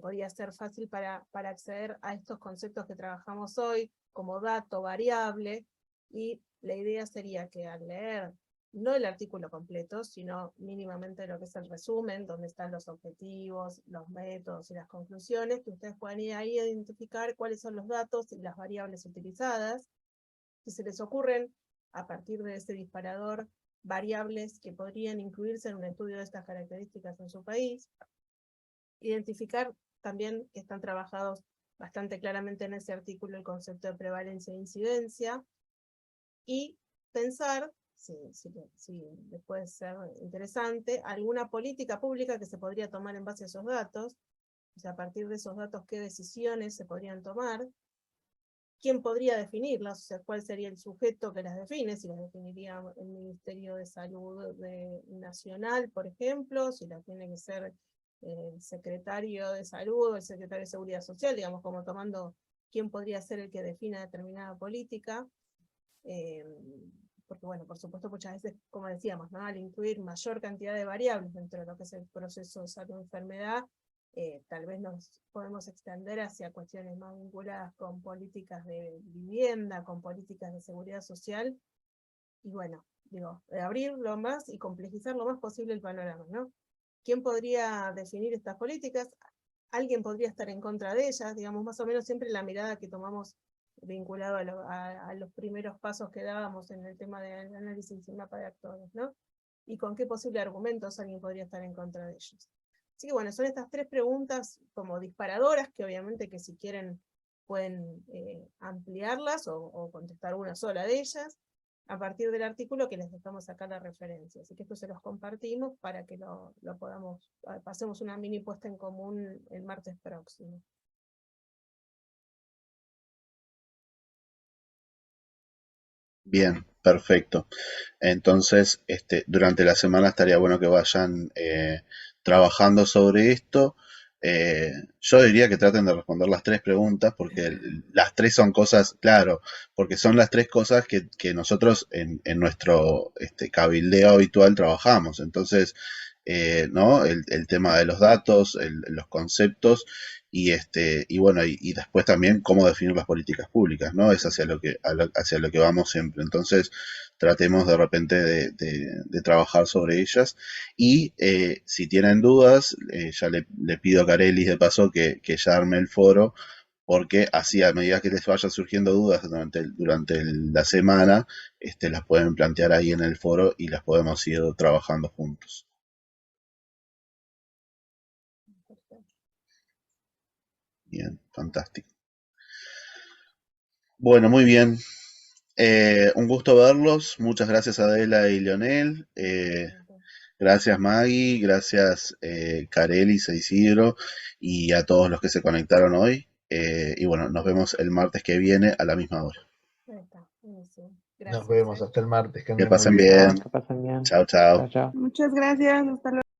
podía ser fácil para acceder a estos conceptos que trabajamos hoy, como dato variable, y la idea sería que al leer no el artículo completo, sino mínimamente lo que es el resumen, donde están los objetivos, los métodos y las conclusiones, que ustedes puedan ir ahí a identificar cuáles son los datos y las variables utilizadas, que se les ocurren a partir de ese disparador variables que podrían incluirse en un estudio de estas características en su país, identificar también que están trabajados bastante claramente en ese artículo el concepto de prevalencia e incidencia, y pensar, si les puede ser interesante, alguna política pública que se podría tomar en base a esos datos, o sea, a partir de esos datos, qué decisiones se podrían tomar, quién podría definirlas, o sea, cuál sería el sujeto que las define, si las definiría el Ministerio de Salud Nacional, por ejemplo, si las tiene que ser el secretario de Salud o el secretario de Seguridad Social, digamos, como tomando quién podría ser el que defina determinada política, porque bueno, por supuesto muchas veces, como decíamos, ¿no? Al incluir mayor cantidad de variables dentro de lo que es el proceso de salud-enfermedad, tal vez nos podemos extender hacia cuestiones más vinculadas con políticas de vivienda, con políticas de seguridad social, y bueno, digo, abrirlo más y complejizar lo más posible el panorama, ¿no? ¿Quién podría definir estas políticas? ¿Alguien podría estar en contra de ellas? Digamos, más o menos siempre la mirada que tomamos vinculado a los primeros pasos que dábamos en el tema del análisis y mapa de actores, ¿no? Y con qué posibles argumentos alguien podría estar en contra de ellos. Así que bueno, son estas tres preguntas como disparadoras, que obviamente que si quieren pueden ampliarlas o contestar una sola de ellas, a partir del artículo que les dejamos acá la referencia. Así que esto se los compartimos para que lo podamos, pasemos una mini puesta en común el martes próximo. bien, perfecto. Entonces, durante la semana estaría bueno que vayan trabajando sobre esto. Yo diría que traten de responder las tres preguntas, porque las tres son cosas, claro, porque son las tres cosas que nosotros en nuestro cabildeo habitual trabajamos. Entonces, ¿no? El tema de los datos, los conceptos y bueno, y después también cómo definir las políticas públicas, ¿no? Es hacia lo que vamos siempre. Entonces, tratemos de repente de trabajar sobre ellas. Y si tienen dudas, ya le pido a Carelis de paso que ya arme el foro, porque así a medida que les vayan surgiendo dudas durante la semana, las pueden plantear ahí en el foro y las podemos ir trabajando juntos. Bien, fantástico. Bueno, muy bien. Un gusto verlos. Muchas gracias Adela y Leonel. Gracias Maggie, gracias Carelis e Isidro y a todos los que se conectaron hoy. Y bueno, nos vemos el martes que viene a la misma hora. Ahí está, buenísimo. Gracias. Nos vemos hasta el martes. Que Que anden muy pasen bien. bien. Que pasen bien. Chao, chao. Chao, chao. Muchas gracias. Hasta luego.